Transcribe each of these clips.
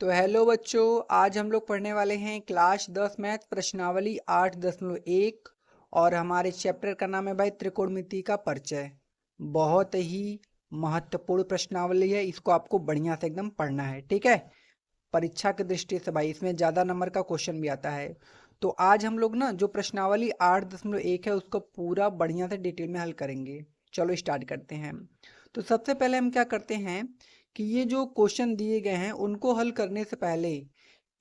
तो हेलो बच्चों, आज हम लोग पढ़ने वाले हैं क्लास 10 मैथ प्रश्नावली 8.1 और हमारे चैप्टर का नाम है भाई त्रिकोणमिति का परिचय। बहुत ही महत्वपूर्ण प्रश्नावली है, इसको आपको बढ़िया से एकदम पढ़ना है। ठीक है, परीक्षा की दृष्टि से भाई इसमें ज़्यादा नंबर का क्वेश्चन भी आता है। तो आज हम लोग ना जो प्रश्नावली 8.1 है उसको पूरा बढ़िया से डिटेल में हल करेंगे। चलो स्टार्ट करते हैं। तो सबसे पहले हम क्या करते हैं कि ये जो क्वेश्चन दिए गए हैं उनको हल करने से पहले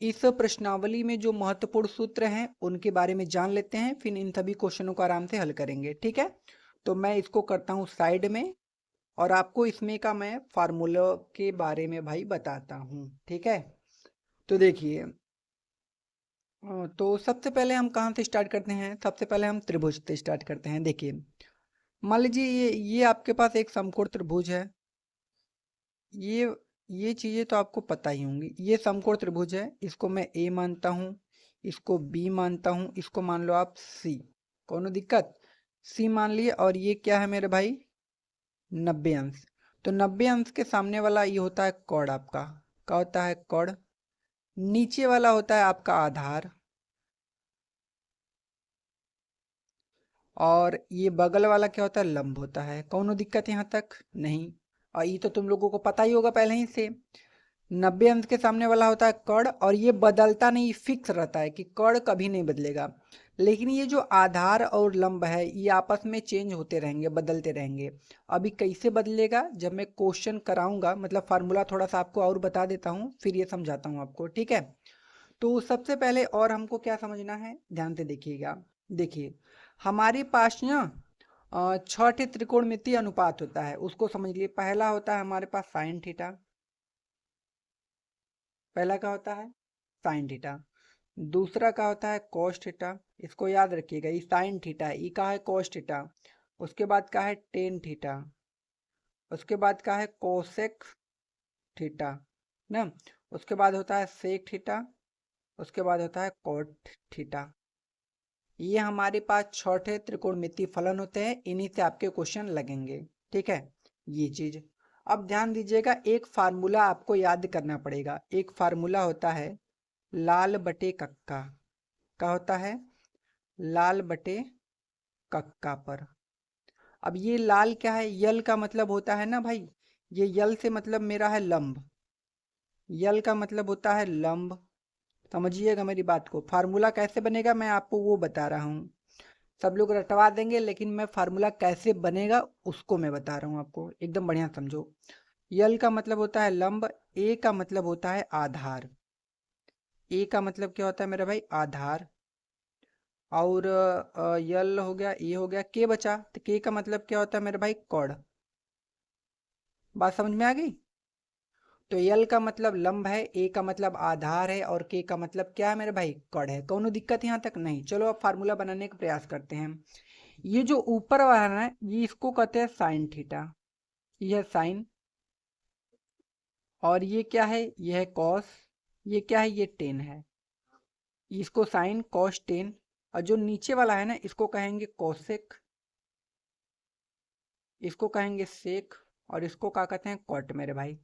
इस प्रश्नावली में जो महत्वपूर्ण सूत्र हैं उनके बारे में जान लेते हैं, फिर इन सभी क्वेश्चनों को आराम से हल करेंगे। ठीक है, तो मैं इसको करता हूँ साइड में और आपको इसमें का मैं फार्मूला के बारे में भाई बताता हूँ। ठीक है, तो देखिए, तो सबसे पहले हम कहाँ से स्टार्ट करते हैं? सबसे पहले हम त्रिभुज से स्टार्ट करते हैं। देखिए, मान लीजिए ये आपके पास एक समकोण त्रिभुज है। ये ये चीज़ें तो आपको पता ही होंगी। ये समकोण त्रिभुज है, इसको मैं ए मानता हूँ, इसको बी मानता हूँ, इसको मान लो आप सी। कोनो दिक्कत? सी मान लिए। और ये क्या है मेरे भाई? 90 अंश। तो 90 अंश के सामने वाला ये होता है कोण आपका। क्या होता है? कोण। नीचे वाला होता है आपका आधार, और ये बगल वाला क्या होता है? लंब होता है। कौनो दिक्कत यहाँ तक? नहीं। और ये तो तुम लोगों को पता ही होगा पहले ही से। 90 अंश के सामने वाला होता है कर्ण, और ये बदलता नहीं, फिक्स रहता है कि कर्ण कभी नहीं बदलेगा। लेकिन ये जो आधार और लंब है ये आपस में चेंज होते रहेंगे, बदलते रहेंगे। अभी कैसे बदलेगा जब मैं क्वेश्चन कराऊंगा, मतलब फार्मूला थोड़ा सा आपको और बता देता हूँ, फिर ये समझाता हूँ आपको। ठीक है, तो सबसे पहले और हमको क्या समझना है, ध्यान से देखिएगा। देखिए, हमारे पास ना छठे त्रिकोणमितीय अनुपात होता है, उसको समझ लिए। पहला होता है हमारे पास साइन थीटा। पहला क्या होता है? Sine theta. दूसरा क्या होता है? Cos theta. इसको याद रखिएगा, ये साइन थीटा है, ये क्या है? Cos theta. उसके बाद क्या है? Tan theta. उसके बाद क्या है? कोसेक थीटा ना। उसके बाद होता है सेक थीटा। उसके बाद होता है कॉट थीटा। ये हमारे पास छठे त्रिकोणमितीय फलन होते हैं, इन्हीं से आपके क्वेश्चन लगेंगे। ठीक है, ये चीज। अब ध्यान दीजिएगा, एक फार्मूला आपको याद करना पड़ेगा। एक फार्मूला होता है लाल बटे कक्का। क्या होता है? लाल बटे कक्का पर। अब ये लाल क्या है? यल का मतलब होता है ना भाई, ये यल से मतलब मेरा है लंब। यल का मतलब होता है लंब। समझिएगा मेरी बात को। फार्मूला कैसे बनेगा मैं आपको वो बता रहा हूँ। सब लोग रटवा देंगे, लेकिन मैं फार्मूला कैसे बनेगा उसको मैं बता रहा हूँ आपको, एकदम बढ़िया समझो। यल का मतलब होता है लंब, ए का मतलब होता है आधार। ए का मतलब क्या होता है मेरा भाई? आधार। और यल हो गया, ए हो गया, के बचा, तो के का मतलब क्या होता है मेरे भाई? कोण। बात समझ में आ गई? तो यल का मतलब लंब है, ए का मतलब आधार है, और के का मतलब क्या है मेरे भाई? कोण है। कौनो दिक्कत यहाँ तक नहीं? चलो अब फार्मूला बनाने का प्रयास करते हैं। ये जो ऊपर वाला है ये इसको कहते हैं साइन थीटा। ये है साइन। और ये क्या है? ये है कॉस। ये क्या है? ये टेन है। इसको साइन कॉस टेन। और जो नीचे वाला है ना इसको कहेंगे कोसेक, इसको कहेंगे सेक, और इसको क्या कहते हैं? कॉट मेरे भाई।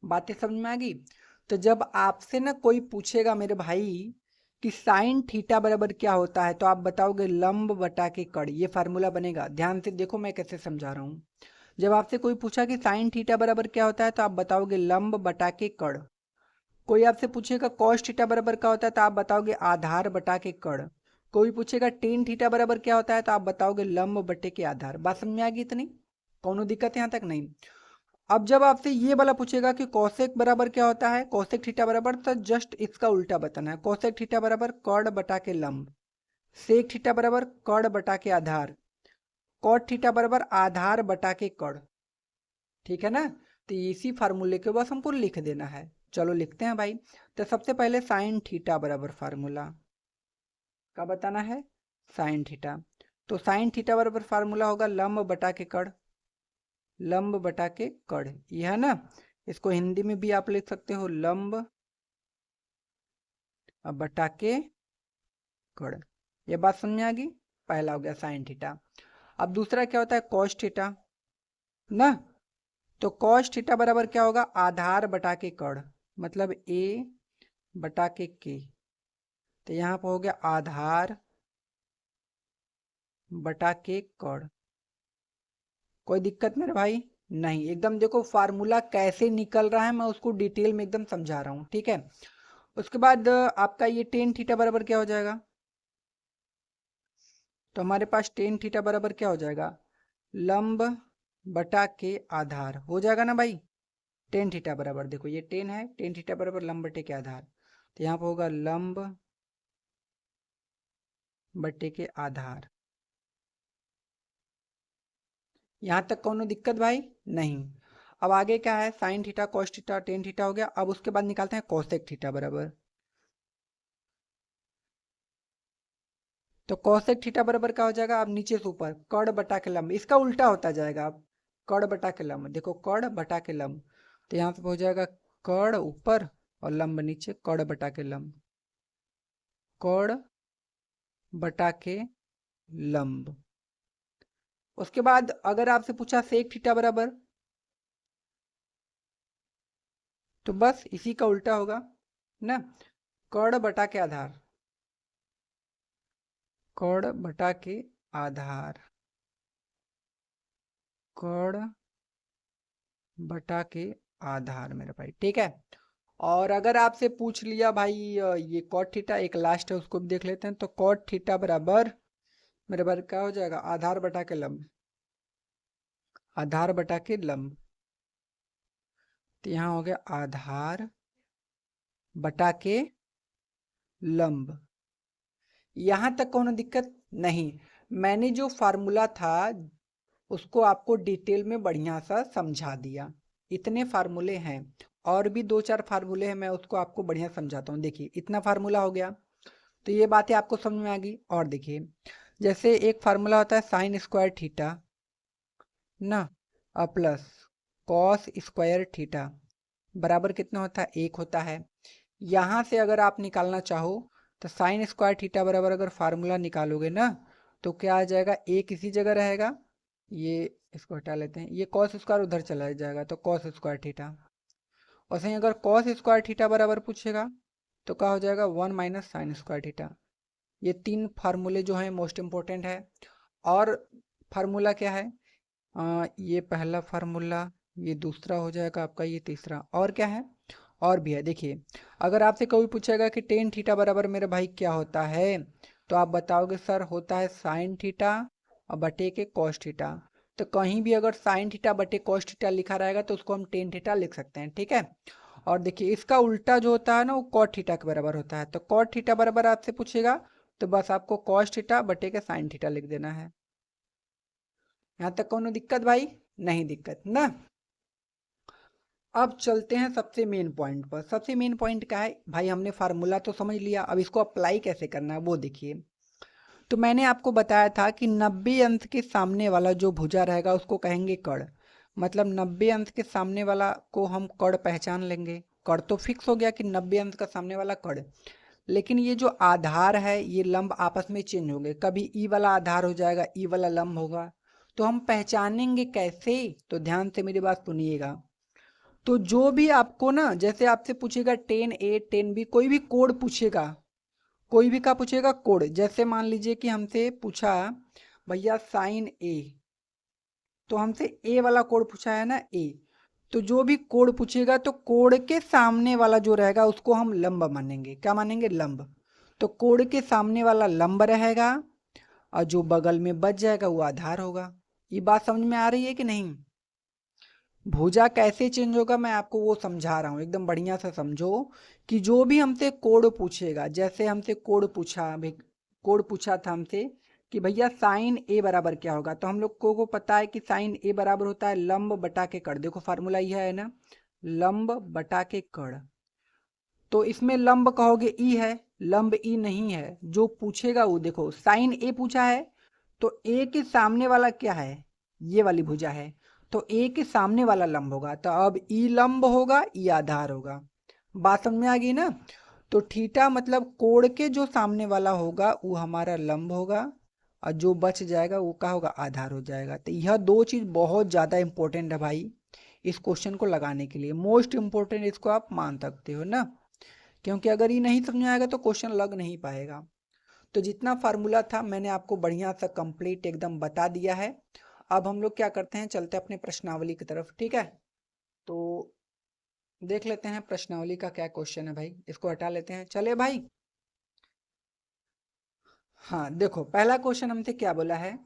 बातें समझ में आ गई? तो जब आपसे ना कोई पूछेगा मेरे भाई कि साइन थीटा बराबर क्या होता है, तो आप बताओगे लंब बटा के कड़। ये फार्मूला बनेगा। ध्यान से देखो मैं कैसे समझा रहा हूँ। जब आपसे कोई पूछा कि साइन थीटा बराबर क्या होता है, तो आप बताओगे लंब बटा के कड़। कोई आपसे पूछेगा कॉस थीटा बराबर क्या होता है, तो आप बताओगे आधार बटा के कड़। कोई पूछेगा टेन थीटा बराबर क्या होता है, तो आप बताओगे लंब बटे के आधार। बात समझ में आ गई इतनी? कौनो दिक्कत यहाँ तक नहीं? अब जब आपसे ये वाला पूछेगा कि कोसेक बराबर क्या होता है, कोसेक थीटा बराबर, तो जस्ट इसका उल्टा बताना है। कोसेक थीटा बराबर कॉड बटा के लंब। सेक थीटा बराबर कॉड बटा के आधार। कॉट थीटा बराबर आधार बटा के कॉड। ठीक है ना? तो इसी फार्मूले के बस हमको लिख देना है। चलो लिखते हैं भाई। तो सबसे पहले साइन थीटा बराबर फार्मूला का बताना है, साइन थीटा। तो साइन थीटा बराबर फार्मूला होगा लंब बटा के कड़। लंब बटा के कड़, यह है ना। इसको हिंदी में भी आप लिख सकते हो, लंब बटा के कड़। ये बात समझ में आ गई? पहला हो गया साइन थीटा। अब दूसरा क्या होता है? कॉस थीटा ना। तो कॉस थीटा बराबर क्या होगा? आधार बटा के कड़। मतलब ए बटा के, तो यहाँ पर हो गया आधार बटा के कड़। कोई दिक्कत मेरे भाई? नहीं, एकदम देखो फार्मूला कैसे निकल रहा है मैं उसको डिटेल में एकदम समझा रहा हूँ, ठीक है। उसके बाद आपका ये टेन थीटा बराबर क्या हो जाएगा? तो हमारे पास टेन थीटा बराबर क्या हो जाएगा? लंब बटा के आधार हो जाएगा ना भाई। टेन थीटा बराबर देखो ये टेन है, टेन थीटा बराबर लंब बटे के आधार, तो यहाँ पर होगा लंब बटे के आधार। यहाँ तक कोनो दिक्कत भाई? नहीं। अब आगे क्या है? Sign theta cos theta tan theta हो गया। अब उसके बाद निकालते हैं कॉसेक थीटा बराबर। तो कॉसेक थीटा बराबर क्या हो जाएगा? अब नीचे से ऊपर कड़ बटा के लंब, इसका उल्टा होता जाएगा। अब कड़ बटा के लंब, देखो कड़ बटा के लंब, तो यहाँ पे हो जाएगा कड़ ऊपर और लंब नीचे, कड़ बटा के लंब, कड़ बटा के लंब। उसके बाद अगर आपसे पूछा सेक थीटा बराबर, तो बस इसी का उल्टा होगा ना, कड़ बटा के आधार, कड़ बटा के आधार, कड़ बटा के आधार मेरे भाई, ठीक है। और अगर आपसे पूछ लिया भाई ये कॉट थीटा एक लास्ट है उसको भी देख लेते हैं, तो कॉट थीटा बराबर मेरे बार क्या हो जाएगा? आधार बटा के लंब, आधार बटा के लंब, तो यहाँ हो गया आधार बटा के लंब। यहाँ तक कोनो दिक्कत नहीं। मैंने जो फार्मूला था उसको आपको डिटेल में बढ़िया सा समझा दिया। इतने फार्मूले हैं, और भी दो चार फार्मूले हैं, मैं उसको आपको बढ़िया समझाता हूँ। देखिए इतना फार्मूला हो गया, तो ये बातें आपको समझ में आ गई। और देखिए जैसे एक फार्मूला होता है साइन स्क्वायर थीटा ना, प्लस कॉस स्क्वायर थीटा बराबर कितना होता है? एक होता है। यहाँ से अगर आप निकालना चाहो तो साइन स्क्वायर थीटा बराबर अगर फार्मूला निकालोगे ना, तो क्या आ जाएगा? एक इसी जगह रहेगा, ये इसको हटा लेते हैं, ये कॉस स्क्वायर उधर चला जाएगा, तो कॉस स्क्वायर थीटा। और सही अगर कॉस स्क्वायर थीटा बराबर पूछेगा तो क्या हो जाएगा? One minus sine square theta. ये तीन फार्मूले जो हैं मोस्ट इम्पोर्टेंट है। और फार्मूला क्या है? ये पहला फार्मूला, ये दूसरा हो जाएगा आपका, ये तीसरा। और क्या है? और भी है। देखिए अगर आपसे कोई पूछेगा कि टेन थीटा बराबर मेरे भाई क्या होता है, तो आप बताओगे सर होता है साइन थीटा और बटे के कॉस थीटा। तो कहीं भी अगर साइन थीटा बटे कॉस थीटा लिखा रहेगा तो उसको हम टेन थीटा लिख सकते हैं, ठीक है। और देखिए इसका उल्टा जो होता है ना वो कॉट थीटा के बराबर होता है। तो कॉट थीटा बराबर आपसे पूछेगा तो बस आपको कॉस थीटा बटे के साइन थीटा लिख देना है। यहाँ तक कोनो दिक्कत भाई? नहीं दिक्कत ना। अब चलते हैं सबसे मेन पॉइंट पर। सबसे मेन पॉइंट क्या है भाई? हमने फार्मूला तो समझ लिया, अब इसको अप्लाई कैसे करना है वो देखिए। तो मैंने आपको बताया था कि 90 अंश के सामने वाला जो भुजा रहेगा उसको कहेंगे कड़। मतलब 90 अंश के सामने वाला को हम कड़ पहचान लेंगे। कड़ तो फिक्स हो गया कि 90 अंश का सामने वाला कड़। लेकिन ये जो आधार है ये लंब आपस में चेंज होंगे, कभी ई वाला आधार हो जाएगा, ई वाला लंब होगा। तो हम पहचानेंगे कैसे? तो ध्यान से मेरी बात सुनिएगा। तो जो भी आपको ना, जैसे आपसे पूछेगा 10A 10B, कोई भी कोड पूछेगा, कोई भी का पूछेगा कोड। जैसे मान लीजिए कि हमसे पूछा भैया साइन ए, तो हमसे ए वाला कोड पूछा है ना, ए। तो जो भी कोड पूछेगा तो कोड के सामने वाला जो रहेगा उसको हम लंब मानेंगे। क्या मानेंगे? लंब। तो कोड के सामने वाला लंब रहेगा और जो बगल में बच जाएगा वो आधार होगा। ये बात समझ में आ रही है कि नहीं? भुजा कैसे चेंज होगा मैं आपको वो समझा रहा हूँ, एकदम बढ़िया से समझो। कि जो भी हमसे कोड पूछेगा, जैसे हमसे कोड पूछा, कोड पूछा था हमसे कि भैया साइन ए बराबर क्या होगा, तो हम लोग को पता है कि साइन ए बराबर होता है लंब बटा के कड़। देखो फार्मूला यह है ना, लंब बटा के कड़। तो इसमें लंब कहोगे ई है, लंब ई नहीं है। जो पूछेगा वो देखो साइन ए पूछा है, तो ए के सामने वाला क्या है? ये वाली भुजा है, तो ए के सामने वाला लंब होगा। तो अब ई लंब होगा, ई आधार होगा। बात समझ में आ गई ना? तो थीटा मतलब कोण के जो सामने वाला होगा वो हमारा लंब होगा, और जो बच जाएगा वो क्या होगा? आधार हो जाएगा। तो यह दो चीज बहुत ज्यादा इंपॉर्टेंट है भाई, इस क्वेश्चन को लगाने के लिए। मोस्ट इंपोर्टेंट इसको आप मान सकते हो ना, क्योंकि अगर ये नहीं समझ में आएगा तो क्वेश्चन लग नहीं पाएगा। तो जितना फार्मूला था मैंने आपको बढ़िया सा कंप्लीट एकदम बता दिया है। अब हम लोग क्या करते हैं, चलते हैं अपने प्रश्नावली की तरफ, ठीक है। तो देख लेते हैं प्रश्नावली का क्या क्वेश्चन है भाई, इसको हटा लेते हैं, चले भाई। हाँ देखो, पहला क्वेश्चन हमसे क्या बोला है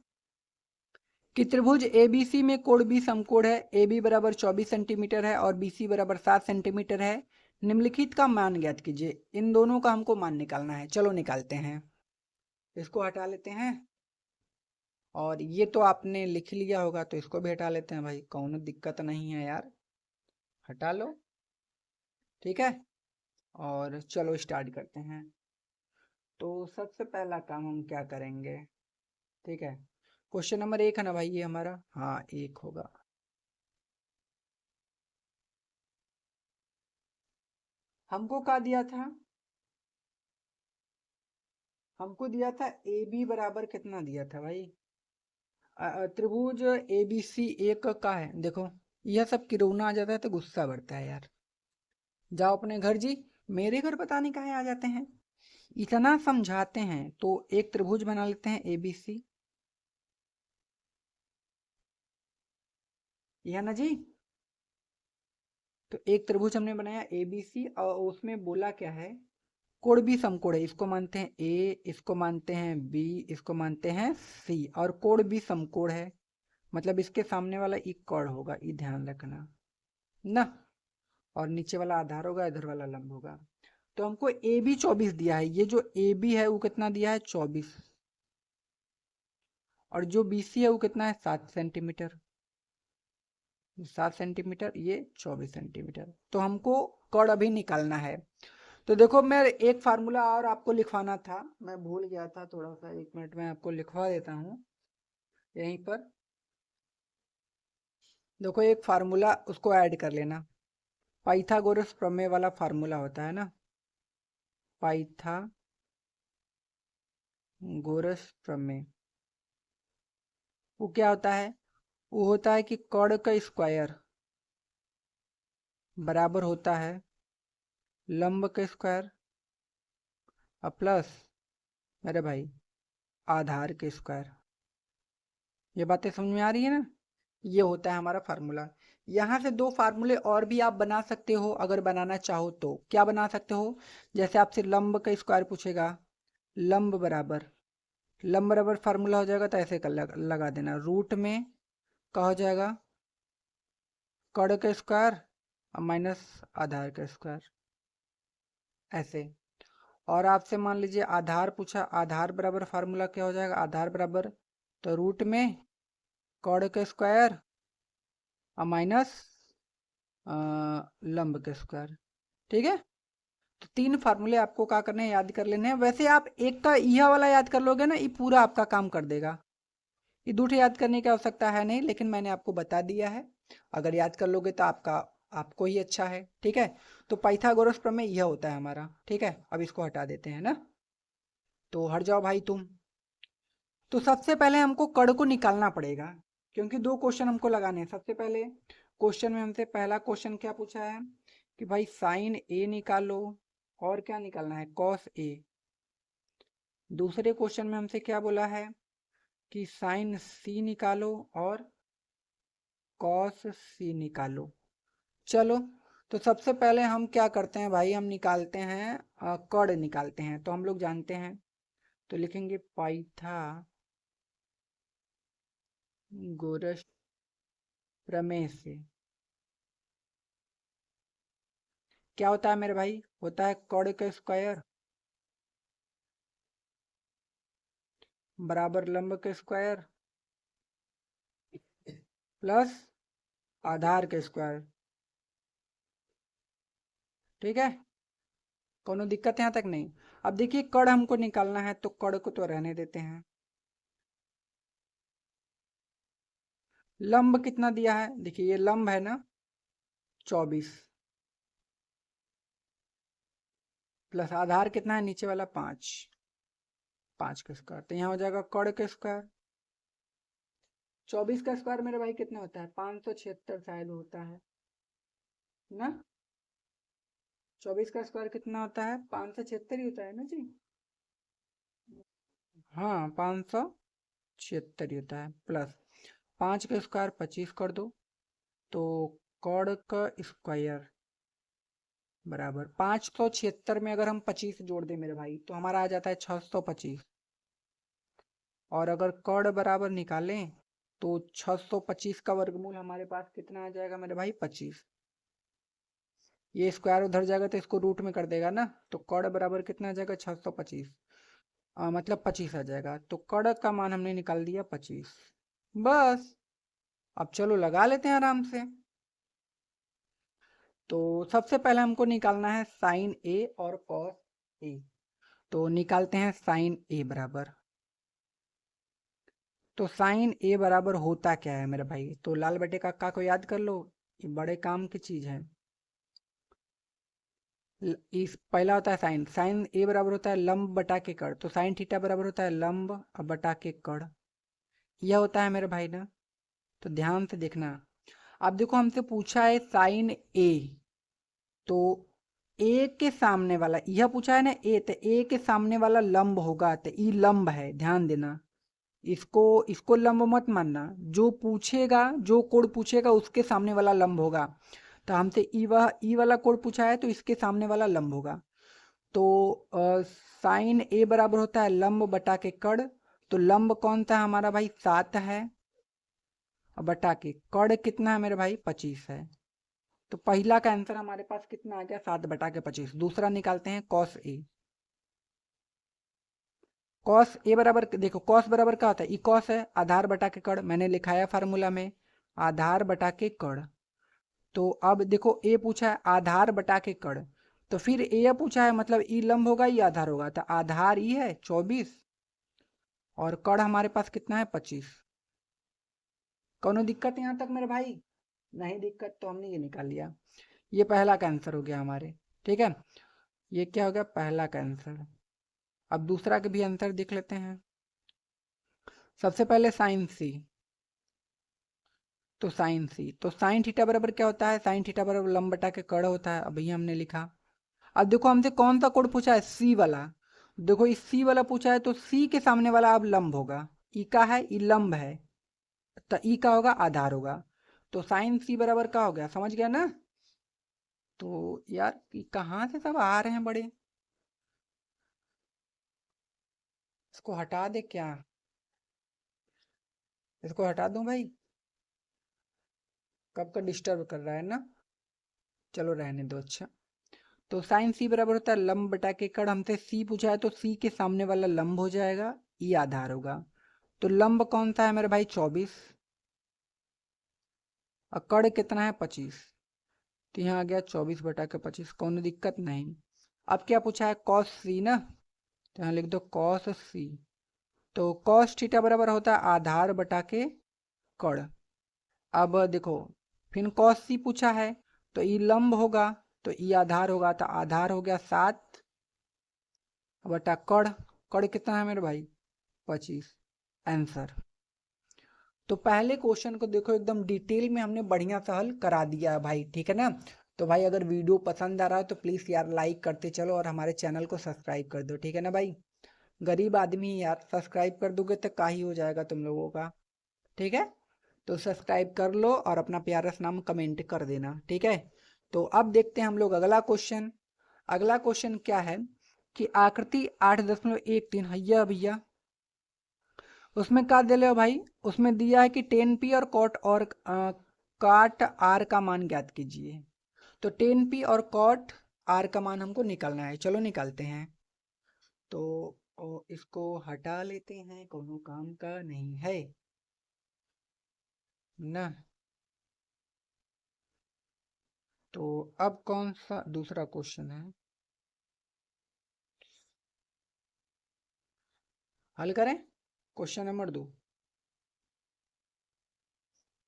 कि त्रिभुज एबीसी में कोण बी समकोण है, ए बी बराबर 24 सेंटीमीटर है और बी सी बराबर 7 सेंटीमीटर है। निम्नलिखित का मान ज्ञात कीजिए। इन दोनों का हमको मान निकालना है, चलो निकालते हैं। इसको हटा लेते हैं, और ये तो आपने लिख लिया होगा तो इसको भी हटा लेते हैं भाई, कौनो दिक्कत नहीं है यार, हटा लो, ठीक है। और चलो स्टार्ट करते हैं। तो सबसे पहला काम हम क्या करेंगे, ठीक है। क्वेश्चन नंबर 1 है ना भाई ये हमारा, हाँ 1 होगा। हमको क्या दिया था, हमको दिया था ए बी बराबर कितना दिया था भाई, त्रिभुज ए बी सी एक का है। देखो यह सब किरोना आ जाता है तो गुस्सा बढ़ता है यार। जाओ अपने घर जी, मेरे घर पता नहीं कहाँ आ जाते हैं। इतना समझाते हैं तो एक त्रिभुज बना लेते हैं ए बी सी, यह ना जी। तो एक त्रिभुज हमने बनाया ए बी सी, और उसमें बोला क्या है, कोण भी समकोण है। इसको मानते हैं ए, इसको मानते हैं बी, इसको मानते हैं सी, और कोण भी समकोण है, मतलब इसके सामने वाला एक कोण होगा, ये ध्यान रखना ना। और नीचे वाला आधार होगा, इधर वाला लंब होगा। तो हमको ए बी 24 दिया है, ये जो ए बी है वो कितना दिया है 24, और जो बी सी है वो कितना है 7 सेंटीमीटर। 7 सेंटीमीटर, ये 24 सेंटीमीटर। तो हमको कोण अभी निकालना है। तो देखो मैं एक फार्मूला और आपको लिखवाना था, मैं भूल गया था थोड़ा सा, 1 मिनट में आपको लिखवा देता हूँ यहीं पर। देखो एक फार्मूला उसको ऐड कर लेना, पाइथागोरस प्रमेय वाला फार्मूला होता है ना, पाइथागोरस प्रमेय। वो क्या होता है, वो होता है कि कोण का स्क्वायर बराबर होता है लंब का स्क्वायर और प्लस मेरे भाई आधार के स्क्वायर। ये बातें समझ में आ रही है ना, ये होता है हमारा फार्मूला। यहाँ से दो फार्मूले और भी आप बना सकते हो, अगर बनाना चाहो तो क्या बना सकते हो, जैसे आपसे लंब का स्क्वायर पूछेगा, लंब बराबर फार्मूला हो जाएगा तो ऐसे कर लगा देना, रूट में क्या हो जाएगा, कोण का स्क्वायर और माइनस आधार का स्क्वायर, ऐसे। और आपसे मान लीजिए आधार पूछा, आधार बराबर फार्मूला क्या हो जाएगा, आधार बराबर तो रूट में कोण का स्क्वायर और माइनस लंब का स्क्वायर, ठीक है। तो 3 फार्मूले आपको क्या करने हैं, याद कर लेने हैं। वैसे आप एक का यह वाला याद कर लोगे ना, ये पूरा आपका काम कर देगा। ये दूसरे याद करने की आवश्यकता है नहीं, लेकिन मैंने आपको बता दिया है, अगर याद कर लोगे तो आपको ही अच्छा है, ठीक है। तो पाइथागोरस प्रमेय यह होता है हमारा, ठीक है। अब इसको हटा देते हैं ना, तो हट जाओ भाई तुम। तो सबसे पहले हमको कोण को निकालना पड़ेगा, क्योंकि 2 क्वेश्चन हमको लगाने हैं। सबसे पहले क्वेश्चन में हमसे पहला क्वेश्चन क्या पूछा है कि भाई साइन ए निकालो, और क्या निकालना है, कॉस ए। दूसरे क्वेश्चन में हमसे क्या बोला है कि साइन सी निकालो और कॉस सी निकालो। चलो, तो सबसे पहले हम क्या करते हैं भाई, हम निकालते हैं कोण निकालते हैं। तो हम लोग जानते हैं, तो लिखेंगे पाइथागोरस प्रमेय से क्या होता है मेरे भाई, होता है कोण का स्क्वायर बराबर लंब का स्क्वायर प्लस आधार का स्क्वायर, ठीक है। कोनो दिक्कत यहाँ तक नहीं। अब देखिए कोण हमको निकालना है, तो कोण को तो रहने देते हैं। लंब कितना दिया है, देखिए ये लंब है ना 24, प्लस आधार कितना है नीचे वाला 5, 5 का स्क्वायर, तो यहाँ हो जाएगा कोण का स्क्वायर 24 का स्क्वायर मेरे भाई कितना होता है? 576 शायद होता है ना। 24 का स्क्वायर कितना होता है? 576 ही होता है ना जी। हाँ, 576 ही होता है। प्लस 5 का स्क्वायर 25 कर दो, तो कॉड का स्क्वायर बराबर 576 में अगर हम 25 जोड़ दें मेरे भाई तो हमारा आ जाता है 625। और अगर कॉड बराबर निकालें तो 625 का वर्गमूल हमारे पास कितना आ जाएगा मेरे भाई? 25। ये स्क्वायर उधर जाएगा तो इसको रूट में कर देगा ना, तो कॉड बराबर कितना आ जाएगा? 625। मतलब 25 आ जाएगा, तो कॉड का मान हमने निकाल दिया 25। बस, अब चलो लगा लेते हैं आराम से। तो सबसे पहले हमको निकालना है साइन ए और कॉस ए। तो निकालते हैं साइन ए बराबर। तो साइन ए बराबर होता क्या है मेरे भाई? तो लाल बटे का का को याद कर लो, ये बड़े काम की चीज है। इस पहला होता है साइन, साइन ए बराबर होता है लंब बटा के कड़, तो साइन थीटा बराबर होता है लंब बटा के कड़। यह होता है मेरे भाई ना। तो ध्यान से देखना। अब देखो हमसे पूछा है साइन ए, तो ए के सामने वाला, यह पूछा है ना ए, तो ए के सामने वाला लंब होगा, तो ई लंब है, ध्यान देना। इसको इसको लंब मत मानना, जो पूछेगा, जो कोड पूछेगा उसके सामने वाला लंब होगा। तो हमसे ई वाला कोड पूछा है तो इसके सामने वाला लंब होगा। तो साइन ए बराबर होता है लंब बटा के कड़। तो लंब कौन सा है हमारा भाई? 7 है, और बटा के कड़ कितना है मेरे भाई? 25 है। तो पहला का आंसर हमारे पास कितना आ गया? 7 बटा के 25। दूसरा निकालते हैं कॉस ए। कॉस ए बराबर, देखो कॉस बराबर क्या होता है? ई कॉस है, आधार बटा के कड़, मैंने लिखा है फार्मूला में आधार बटा के कड़। तो अब देखो ए पूछा है आधार बटा के कड़, तो फिर ए पूछा है मतलब ई लंब होगा, ई आधार होगा, तो आधार ई है 24 और कड़ हमारे पास कितना है? 25। कोनो दिक्कत यहाँ तक मेरे भाई? नहीं दिक्कत, तो हमने ये निकाल लिया। ये पहला का आंसर हो गया हमारे। ठीक है, ये क्या हो गया? पहला का आंसर। अब दूसरा के भी आंसर देख लेते हैं। सबसे पहले साइन सी। तो साइन सी, तो साइन थीटा बराबर क्या होता है? साइन थीटा बराबर लंब बटा के कड़ होता है, अभी हमने लिखा। अब देखो हमसे कौन सा कोड पूछा है? सी वाला। देखो इस सी वाला पूछा है तो सी के सामने वाला अब लंब होगा। ई का है, ई लंब है, तो ई का होगा आधार होगा। तो साइन सी बराबर का हो गया, समझ गया ना। तो यार कहाँ से सब आ रहे हैं बड़े, इसको हटा दे क्या? इसको हटा दूं भाई? कब का डिस्टर्ब कर रहा है ना। चलो रहने दो। अच्छा, तो साइन सी बराबर होता है लंब बटा के कड़। हमसे सी पूछा है तो सी के सामने वाला लंब हो जाएगा, ई आधार होगा। तो लंब कौन सा है मेरे भाई? 24, और कड़ कितना है? 25। तो यहाँ आ गया 24 बटा के 25, कोनो दिक्कत नहीं। अब क्या पूछा है? कॉस सी ना, तो यहाँ लिख दो कॉस सी। तो कॉस थीटा बराबर होता है आधार बटा के कड़। अब देखो फिर कॉस सी पूछा है तो ई लंब होगा, तो ई आधार होगा, तो आधार हो गया 7 बटा कड़। कड़ कितना है मेरे भाई? 25। आंसर। तो पहले क्वेश्चन को देखो एकदम डिटेल में हमने बढ़िया सा हल करा दिया है भाई, ठीक है ना। तो भाई अगर वीडियो पसंद आ रहा है तो प्लीज़ यार लाइक करते चलो और हमारे चैनल को सब्सक्राइब कर दो, ठीक है ना भाई। गरीब आदमी यार, सब्सक्राइब कर दोगे तो का ही हो जाएगा तुम लोगों का। ठीक है, तो सब्सक्राइब कर लो और अपना प्यारा सा नाम कमेंट कर देना, ठीक है। तो अब देखते हैं हम लोग अगला क्वेश्चन। अगला क्वेश्चन क्या है कि आकृति 8.13 हैया भैया, उसमें क्या दे हो भाई? उसमें दिया है कि टेन पी और कॉट आर का मान ज्ञात कीजिए। तो टेन पी और कॉट आर का मान हमको निकालना है, चलो निकालते हैं। तो इसको हटा लेते हैं, कोनो काम का नहीं है ना। तो अब कौन सा दूसरा क्वेश्चन है, हल करें। Question number 2।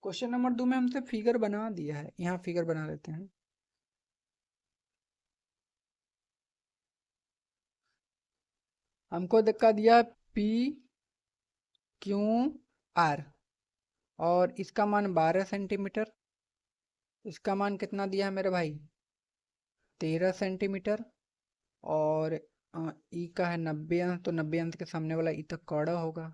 क्वेश्चन नंबर 2 में हमसे फिगर बना दिया है, यहाँ फिगर बना लेते हैं। हमको धक्का दिया पी क्यू आर, और इसका मान 12 सेंटीमीटर। इसका मान कितना दिया है मेरे भाई? 13 सेंटीमीटर। और ई का है 90 अंश, तो 90 अंश के सामने वाला ई तक कौड़ा होगा।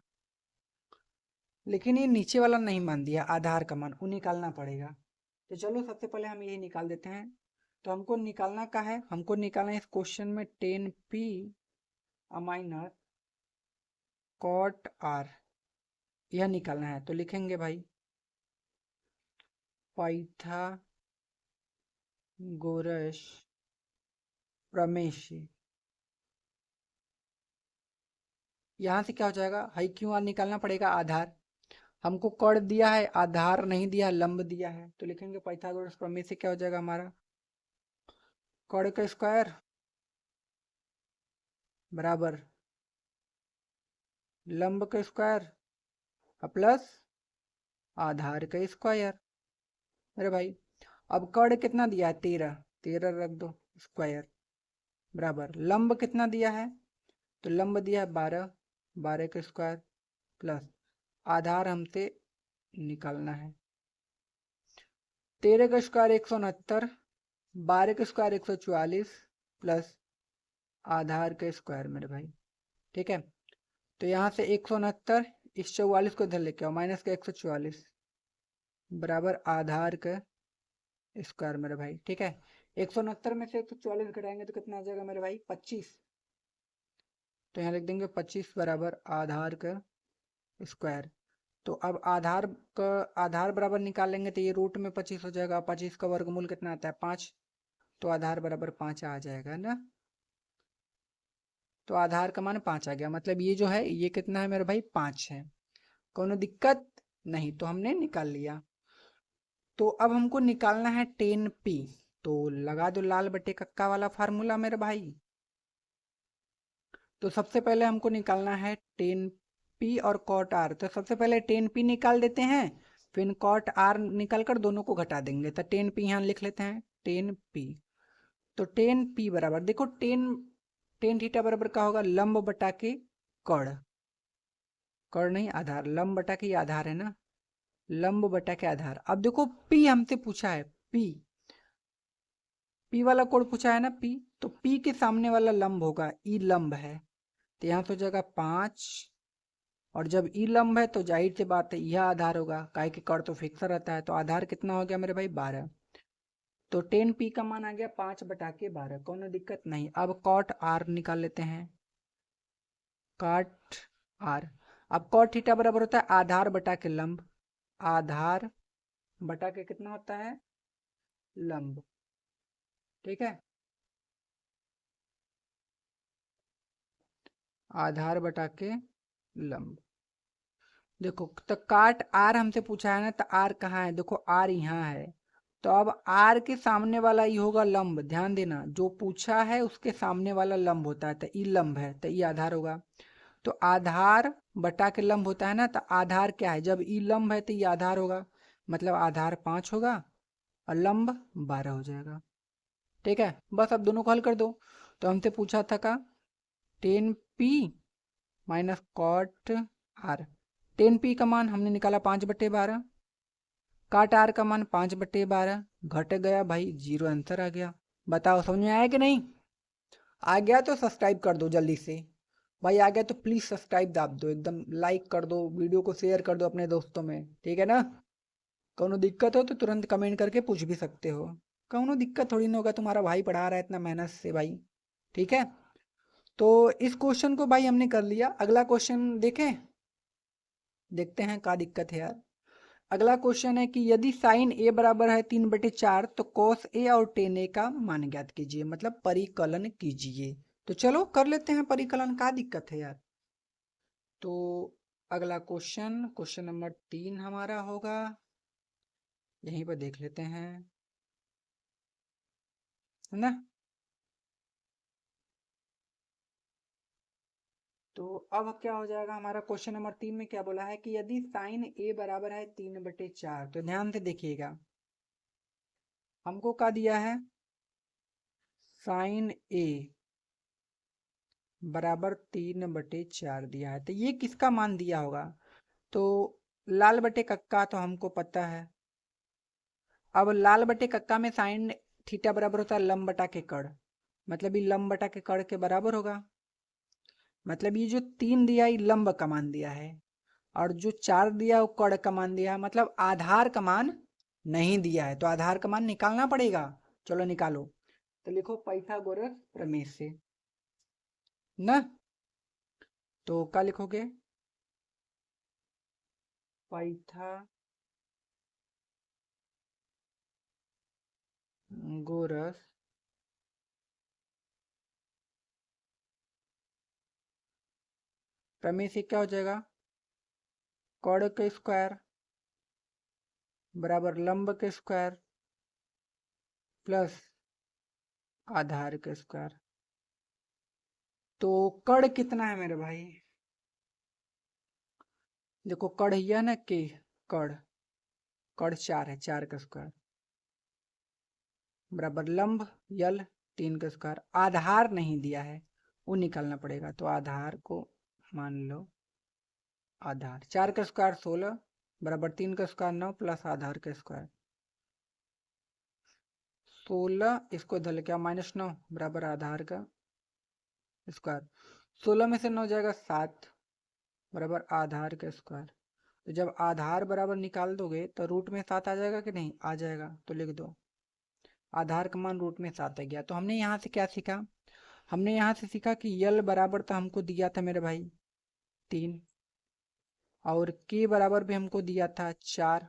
लेकिन ये नीचे वाला नहीं मान दिया, आधार का मान वो निकालना पड़ेगा। तो चलो सबसे पहले हम यही निकाल देते हैं। तो हमको निकालना का है, हमको निकालना है इस क्वेश्चन में 10p माइनस कॉट आर, यह निकालना है। तो लिखेंगे भाई पाइथागोरस प्रमेय। यहाँ से क्या हो जाएगा, हाई क्यों आर निकालना पड़ेगा, आधार। हमको कर्ण दिया है, आधार नहीं दिया, लंब दिया है। तो लिखेंगे पाइथागोरस प्रमेय से क्या हो जाएगा हमारा, कर्ण का स्क्वायर बराबर लंब का स्क्वायर प्लस आधार का स्क्वायर। अरे भाई अब कर्ण कितना दिया है, 13, 13 रख दो स्क्वायर बराबर लंब कितना दिया है, तो लंब दिया है 12, 12 का स्क्वायर प्लस आधार हमसे निकालना है। 13 का स्क्वायर 169, 12 का स्क्वायर 144 प्लस आधार का स्क्वायर मेरे भाई। ठीक है, तो यहाँ से 169 इस 44 को इधर लेके आओ, माइनस का 144 बराबर आधार का स्क्वायर मेरे भाई। ठीक है, 169 में से 144 घटाएंगे तो कितना आ जाएगा मेरे भाई, 25। तो यहाँ लिख देंगे 25 बराबर आधार का स्क्वायर। तो अब आधार का आधार बराबर निकालेंगे तो ये रूट में 25 हो जाएगा। 25 का वर्गमूल कितना आता है, 5। तो आधार बराबर 5 आ जाएगा ना। तो आधार का मान 5 आ गया, मतलब ये जो है ये कितना है मेरे भाई, 5 है। कोनो दिक्कत नहीं, तो हमने निकाल लिया। तो अब हमको निकालना है 10p। तो लगा दो लाल बटे कक्का वाला फार्मूला मेरे भाई। तो सबसे पहले हमको निकालना है 10p और कॉट आर। तो सबसे पहले 10p निकाल देते हैं, फिर कॉट आर निकाल कर दोनों को घटा देंगे। तो 10p यहाँ लिख लेते हैं 10p। तो 10p बराबर देखो 10 थीटा बराबर का होगा लंब बटा के कर्ण, कर्ण नहीं आधार, लंब बटा के ये आधार है ना, लंब बटा के आधार। अब देखो p हमसे पूछा है, p वाला कोड पूछा है ना p, तो p के सामने वाला लंब होगा, ई लंब है। तो यहाँ से हो जाएगा 5, और जब ई लंब है तो जाहिर सी बात है यह आधार होगा, काहे कि कर्ण तो फिक्स रहता है। तो आधार कितना हो गया मेरे भाई, 12। तो 10p का मान आ गया 5 बटा के 12, कोनो दिक्कत नहीं। अब कॉट आर निकाल लेते हैं, कॉट आर। अब कॉट थीटा बराबर होता है आधार बटा के लंब, आधार बटा के कितना होता है, लंब। ठीक है, आधार बटा के लंब। देखो तो काट आर हमसे पूछा है ना, तो आर कहाँ है, देखो आर यहाँ है। तो अब आर के सामने वाला ये होगा लंब, ध्यान देना जो पूछा है उसके सामने वाला लंब होता है। तो ई लंब है तो ई आधार होगा। तो आधार बटा के लंब होता है ना, तो आधार क्या है, जब ई लंब है तो ये आधार होगा, मतलब आधार 5 होगा और लंब 12 हो जाएगा। ठीक है, बस अब दोनों को हल कर दो। तो हमसे पूछा था का 10p minus cot R. 10p का मान हमने निकाला 5/12, काट आर का मान 5/12, घट गया भाई 0, आंसर आ गया। बताओ समझ में आया कि नहीं? आ गया तो सब्सक्राइब कर दो जल्दी से भाई, आ गया तो प्लीज सब्सक्राइब दाब दो, एकदम लाइक कर दो, वीडियो को शेयर कर दो अपने दोस्तों में। ठीक है ना, कोनो दिक्कत हो तो तुरंत कमेंट करके पूछ भी सकते हो। कोनो दिक्कत थोड़ी ना होगा, तुम्हारा भाई पढ़ा रहा है इतना मेहनत से भाई। ठीक है, तो इस क्वेश्चन को भाई हमने कर लिया। अगला क्वेश्चन देखें, देखते हैं क्या दिक्कत है यार। अगला क्वेश्चन है कि यदि साइन ए बराबर है 3/4 तो कॉस ए और टेन ए का मान ज्ञात कीजिए, मतलब परिकलन कीजिए। तो चलो कर लेते हैं परिकलन, क्या दिक्कत है यार। तो अगला क्वेश्चन, क्वेश्चन नंबर 3 हमारा होगा, यहीं पर देख लेते हैं, है ना। तो अब क्या हो जाएगा हमारा, क्वेश्चन नंबर 3 में क्या बोला है कि यदि साइन ए बराबर है 3/4। तो ध्यान से देखिएगा, हमको क्या दिया है, साइन ए बराबर 3/4 दिया है। तो ये किसका मान दिया होगा, तो लाल बटे कक्का तो हमको पता है। अब लाल बटे कक्का में साइन थीटा बराबर होता है लंब बटा के कड़, मतलब ये लंब बटा के कड़ के बराबर होगा। मतलब ये जो 3 दिया ये लंब का मान दिया है, और जो 4 दिया वो कड़ का मान दिया है, मतलब आधार का मान नहीं दिया है, तो आधार का मान निकालना पड़ेगा। चलो निकालो। तो लिखो पाइथागोरस प्रमेय से ना, तो क्या लिखोगे? पाइथागोरस प्रमेय से क्या हो जाएगा? कड़ के स्क्वायर बराबर लंब के स्क्वायर प्लस आधार के स्क्वायर। तो कड़ कितना है मेरे भाई? देखो कड़ यह ना कि कड़ कड़ 4 है, 4 का स्क्वायर बराबर लंब यल 3 का स्क्वायर। आधार नहीं दिया है, वो निकालना पड़ेगा। तो आधार को मान लो, आधार 4 का स्क्वायर 16 बराबर 3 का स्क्वायर 9 प्लस आधार का स्क्वायर 16, इसको इधर लेके आओ -9 बराबर आधार का स्क्वायर। 16 में से 9 जाएगा 7 बराबर आधार का स्क्वायर। तो जब आधार बराबर निकाल दोगे तो रूट में 7 आ जाएगा कि नहीं? आ जाएगा। तो लिख दो आधार का मान रूट में 7 आ गया। तो हमने यहाँ से क्या सीखा? हमने यहाँ से सीखा कि यल बराबर था, हमको दिया था मेरे भाई 3, और के बराबर भी हमको दिया था 4,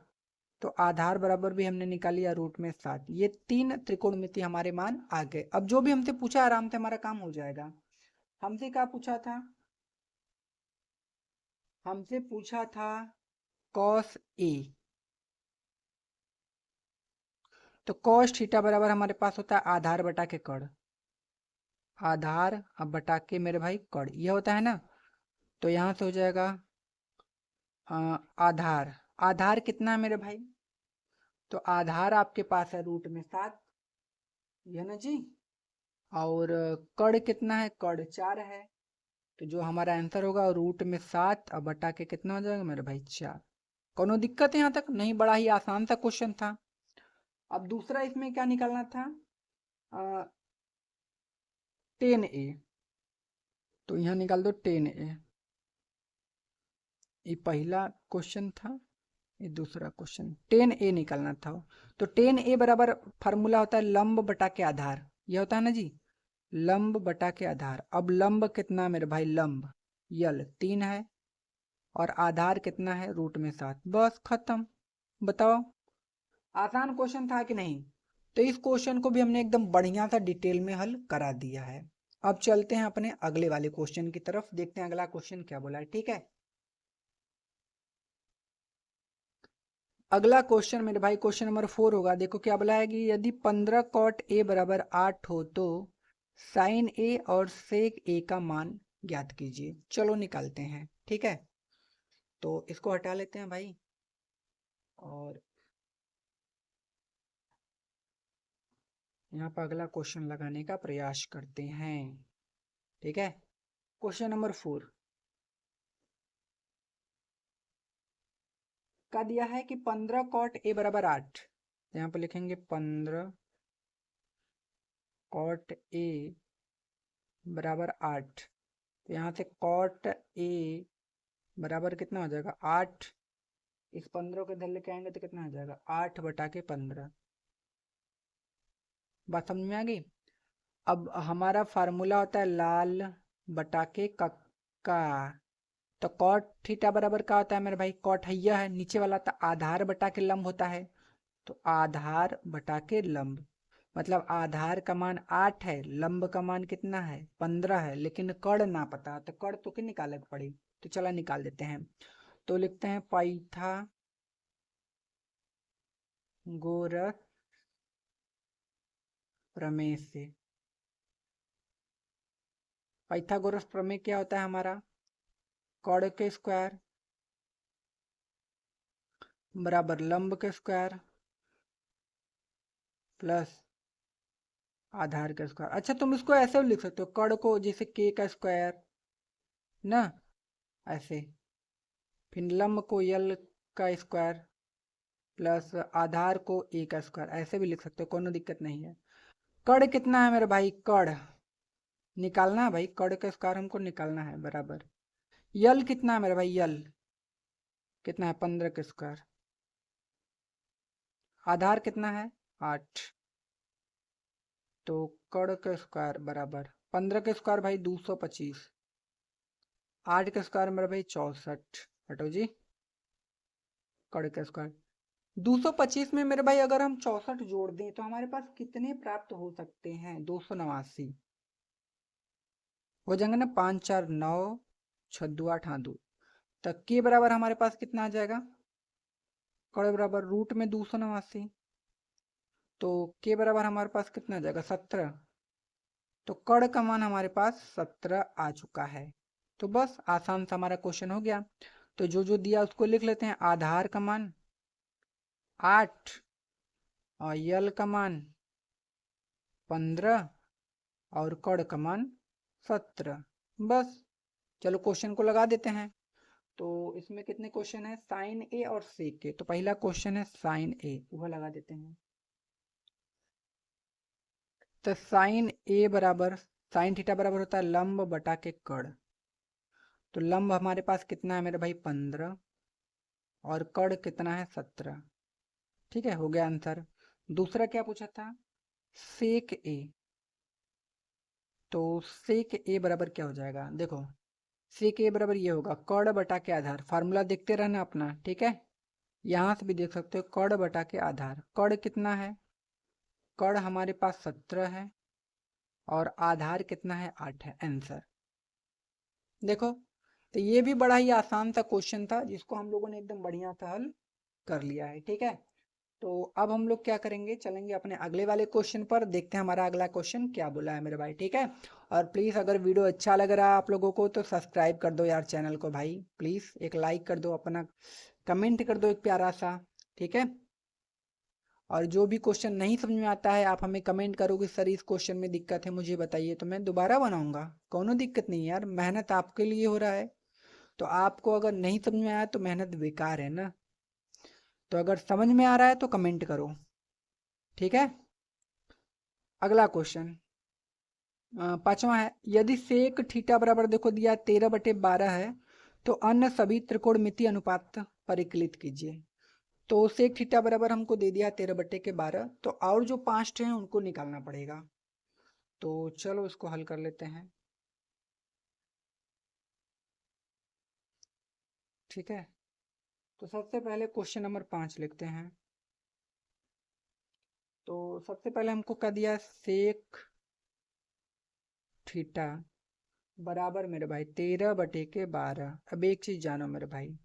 तो आधार बराबर भी हमने निकाल लिया रूट में 7। ये 3 त्रिकोणमिति हमारे मान आ गए। अब जो भी हमसे पूछा आराम से हमारा काम हो जाएगा। हमसे क्या पूछा था? हमसे पूछा था कॉस ए, तो कॉस थीटा बराबर हमारे पास होता है आधार बटा के कड़, आधार अब बटा के मेरे भाई कड़, ये होता है ना। तो यहाँ से हो जाएगा आधार, आधार कितना है मेरे भाई? तो आधार आपके पास है रूट में 7, यह ना जी। और कड़ कितना है? कड़ 4 है। तो जो हमारा आंसर होगा रूट में 7 अब बटा के कितना हो जाएगा मेरे भाई? 4। कोनो दिक्कत है यहाँ तक? नहीं, बड़ा ही आसान सा क्वेश्चन था। अब दूसरा इसमें क्या निकालना था? 10a, तो यहाँ निकाल दो 10a। ये पहला क्वेश्चन था, ये दूसरा क्वेश्चन। 10a निकालना था। तो 10a बराबर फार्मूला होता है लंब बटा के आधार, ये होता है ना जी, लंब बटा के आधार। अब लंब कितना मेरे भाई? लंब यल 3 है, और आधार कितना है? रूट में 7। बस खत्म। बताओ आसान क्वेश्चन था कि नहीं? तो इस क्वेश्चन को भी हमने एकदम बढ़िया सा डिटेल में हल करा दिया है। अब चलते हैं अपने अगले वाले क्वेश्चन की तरफ, देखते हैं अगला क्वेश्चन क्या बोला है। ठीक है, अगला क्वेश्चन मेरे भाई क्वेश्चन नंबर 4 होगा। देखो क्या बोला है कि यदि 15 कॉट ए बराबर 8 हो तो साइन ए और सेक ए का मान ज्ञात कीजिए। चलो निकालते हैं। ठीक है, तो इसको हटा लेते हैं भाई, और यहाँ पर अगला क्वेश्चन लगाने का प्रयास करते हैं। ठीक है, क्वेश्चन नंबर 4 का दिया है कि 15 कॉट ए बराबर 8। यहाँ पर लिखेंगे 15 कॉट ए बराबर 8। तो यहाँ से कॉट ए बराबर कितना हो जाएगा? 8। इस 15 को इधर लेके आएंगे तो कितना हो जाएगा? 8 बटा के 15। बात समझ में आ गई? अब हमारा फार्मूला होता है लाल बटा के कक्का। तो कॉट थीटा बराबर क्या होता है मेरे भाई? कॉट हैया है नीचे वाला, तो आधार बटा के लंब होता है। तो आधार बटा के लंब, मतलब आधार का मान 8 है, लंब का मान कितना है? 15 है, लेकिन कड़ ना पता, तो कड़ तो क्या निकालने पड़ी? तो चला निकाल देते हैं। तो लिखते हैं पाइथागोरस प्रमेय से। पाइथागोरस प्रमेय क्या होता है हमारा? कड़ के स्क्वायर बराबर लंब के स्क्वायर प्लस आधार का स्क्वायर। अच्छा, तुम इसको ऐसे भी लिख सकते हो, कड़ को जैसे के का स्क्वायर ना, ऐसे, फिर लंब को यल का स्क्वायर प्लस आधार को ए का स्क्वायर, ऐसे भी लिख सकते हो, कोनो दिक्कत नहीं है। कड़ कितना है मेरे भाई, कड़ निकालना है भाई, कड़ का स्क्वायर हमको निकालना है बराबर। यल कितना है मेरे भाई, यल कितना है 15 का स्क्वायर। आधार कितना है 8, तो कड़ का स्क्वायर बराबर 15 का स्क्वायर भाई 225, 8 का स्क्वायर मेरा भाई 64, हटो जी, कड़ का स्क्वायर 225 में मेरे भाई अगर हम 64 जोड़ दें तो हमारे पास कितने प्राप्त हो सकते हैं, 289 हो जाएंगे ना, 5 4 9 6 2 8 हाँ 2, तक के बराबर हमारे पास कितना आ जाएगा, कड़ बराबर रूट में 289, तो के बराबर हमारे पास कितना आ जाएगा 17, तो कड़ का मान हमारे पास 17 आ चुका है। तो बस आसान सा हमारा क्वेश्चन हो गया। तो जो जो दिया उसको लिख लेते हैं, आधार का मान 8 और यल का मान 15 और कड़ का मान 17। बस चलो क्वेश्चन को लगा देते हैं। तो इसमें कितने क्वेश्चन है, साइन ए और सेक के, तो पहला क्वेश्चन है साइन ए, वह लगा देते हैं। तो साइन ए बराबर, साइन थीटा बराबर होता है लंब बटा के कड़, तो लंब हमारे पास कितना है मेरे भाई 15 और कड़ कितना है 17। ठीक है, हो गया आंसर। दूसरा क्या पूछा था, सेक ए, तो सेक ए बराबर क्या हो जाएगा, देखो सेक ए बराबर ये होगा कड़ बटा के आधार, फार्मूला देखते रहना अपना, ठीक है। यहाँ से भी देख सकते हो कड़ बटा के आधार, कड़ कितना है, कड़ हमारे पास 17 है और आधार कितना है 8 है, आंसर देखो। तो ये भी बड़ा ही आसान सा क्वेश्चन था जिसको हम लोगों ने एकदम बढ़िया सा हल कर लिया है, ठीक है। तो अब हम लोग क्या करेंगे, चलेंगे अपने अगले वाले क्वेश्चन पर, देखते हैं हमारा अगला क्वेश्चन क्या बोला है मेरे भाई, ठीक है। और प्लीज़ अगर वीडियो अच्छा लग रहा है आप लोगों को तो सब्सक्राइब कर दो यार चैनल को भाई, प्लीज़ एक लाइक कर दो, अपना कमेंट कर दो एक प्यारा सा, ठीक है। और जो भी क्वेश्चन नहीं समझ में आता है आप हमें कमेंट करोगे सर इस क्वेश्चन में दिक्कत है मुझे बताइए, तो मैं दोबारा बनाऊंगा, कोनो दिक्कत नहीं यार, मेहनत आपके लिए हो रहा है। तो आपको अगर नहीं समझ में आया तो मेहनत बेकार है ना, तो अगर समझ में आ रहा है तो कमेंट करो, ठीक है। अगला क्वेश्चन पांचवा है, यदि सेक थीटा बराबर देखो दिया 13/12 है तो अन्य सभी त्रिकोणमितीय अनुपात परिकलित कीजिए। तो सेक थीटा बराबर हमको दे दिया 13/12, तो और जो 5 हैं उनको निकालना पड़ेगा। तो चलो इसको हल कर लेते हैं, ठीक है। तो सबसे पहले क्वेश्चन नंबर 5 लिखते हैं। तो सबसे पहले हमको क्या दिया, सेक थीटा बराबर मेरे भाई 13/12। अब एक चीज जानो मेरे भाई,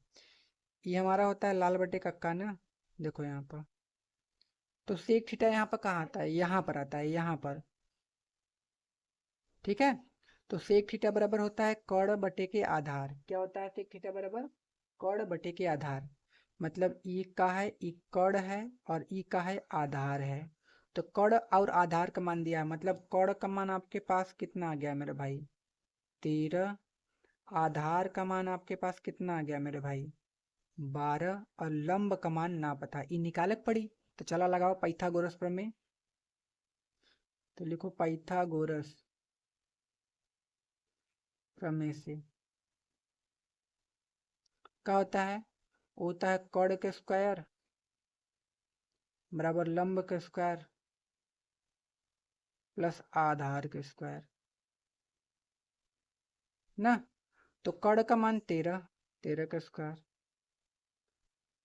ये हमारा होता है लाल बटे का ना, देखो यहाँ पर, तो सेक थीटा यहाँ पर कहाँ आता है, यहाँ पर आता है, यहाँ पर, ठीक है। तो सेक थीटा बराबर होता है कड़ बटे के आधार, क्या होता है सेक थीटा बराबर, कड़ बटे के आधार, मतलब ई का है, ई कड़ है और ई का है आधार है। तो कड़ और आधार का मान दिया है, मतलब कड़ का मान आपके पास कितना आ गया मेरे भाई 13, आधार का मान आपके पास कितना आ गया मेरे भाई 12, और लंब का मान ना पता, ई निकालक पड़ी। तो चला लगाओ पाइथागोरस प्रमेय, तो लिखो पाइथागोरस प्रमेय से क्या होता है कड़ के स्क्वायर बराबर लंब के स्क्वायर प्लस आधार के स्क्वायर ना। तो कड़ का मान 13, 13 का स्क्वायर,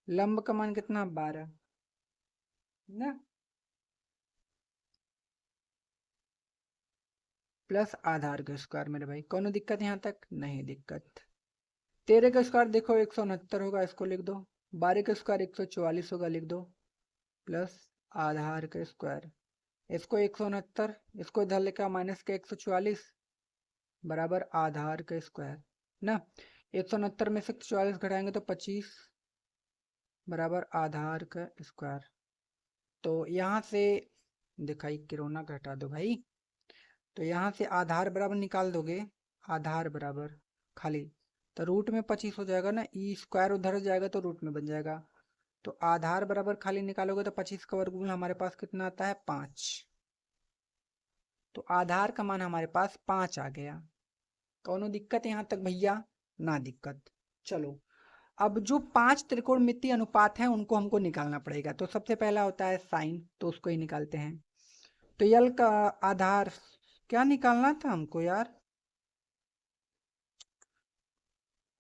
लंब का मान कितना 12 ना, प्लस आधार का स्क्वायर मेरे भाई, कोनो दिक्कत यहाँ तक, नहीं दिक्कत। 13 का स्क्वायर देखो 169 होगा, इसको लिख दो। 12 का स्क्वायर 144 होगा, लिख दो, प्लस आधार का स्क्वायर, इसको 169, इसको इधर लेकर माइनस का 144 बराबर आधार का स्क्वायर ना। 169 में से 144 घटाएंगे तो 25 बराबर आधार का स्क्वायर। तो यहाँ से दिखाई किरोना घटा दो भाई, तो यहाँ से आधार बराबर निकाल दोगे, आधार बराबर खाली तो रूट में 25 हो जाएगा ना, ई स्क्वायर उधर जाएगा तो रूट में बन जाएगा। तो आधार बराबर खाली निकालोगे तो 25 का वर्गमूल हमारे पास कितना आता है, 5। तो आधार का मान हमारे पास 5 आ गया। कौनो दिक्कत यहाँ तक भैया? ना दिक्कत। चलो, अब जो 5 त्रिकोणमितीय अनुपात हैं उनको हमको निकालना पड़ेगा। तो सबसे पहला होता है साइन, तो उसको ही निकालते हैं। तो यल का आधार क्या निकालना था हमको यार?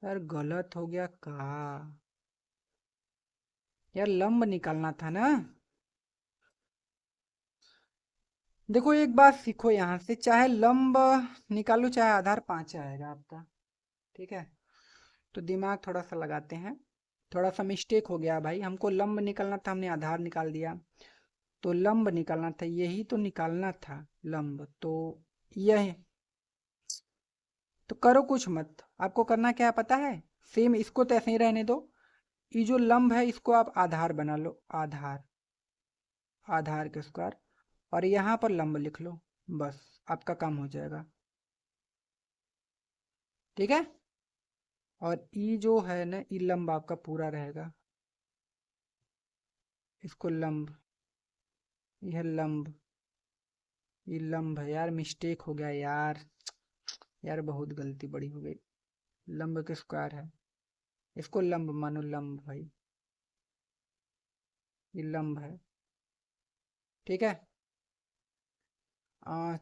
यार गलत हो गया का यार, लंब निकालना था ना। देखो एक बात सीखो यहाँ से, चाहे लंब निकालो चाहे आधार 5 आएगा आपका, ठीक है। तो दिमाग थोड़ा सा लगाते हैं। थोड़ा सा मिस्टेक हो गया भाई, हमको लंब निकालना था, हमने आधार निकाल दिया। तो लंब निकालना था, यही तो निकालना था लंब। तो यह तो करो कुछ मत, आपको करना क्या है पता है? सेम इसको तो ऐसे ही रहने दो। ये जो लंब है इसको आप आधार बना लो, आधार, आधार के स्क्वायर, और यहाँ पर लंब लिख लो, बस आपका काम हो जाएगा, ठीक है। और ई जो है ना, ई लंब आपका पूरा रहेगा, इसको लंब, यह लंब, ये लंब है यार, मिस्टेक हो गया यार, यार बहुत गलती बड़ी हो गई। लंब के स्क्वायर है, इसको लंब मानो, लंब भाई, ये लंब है, ठीक है। आ,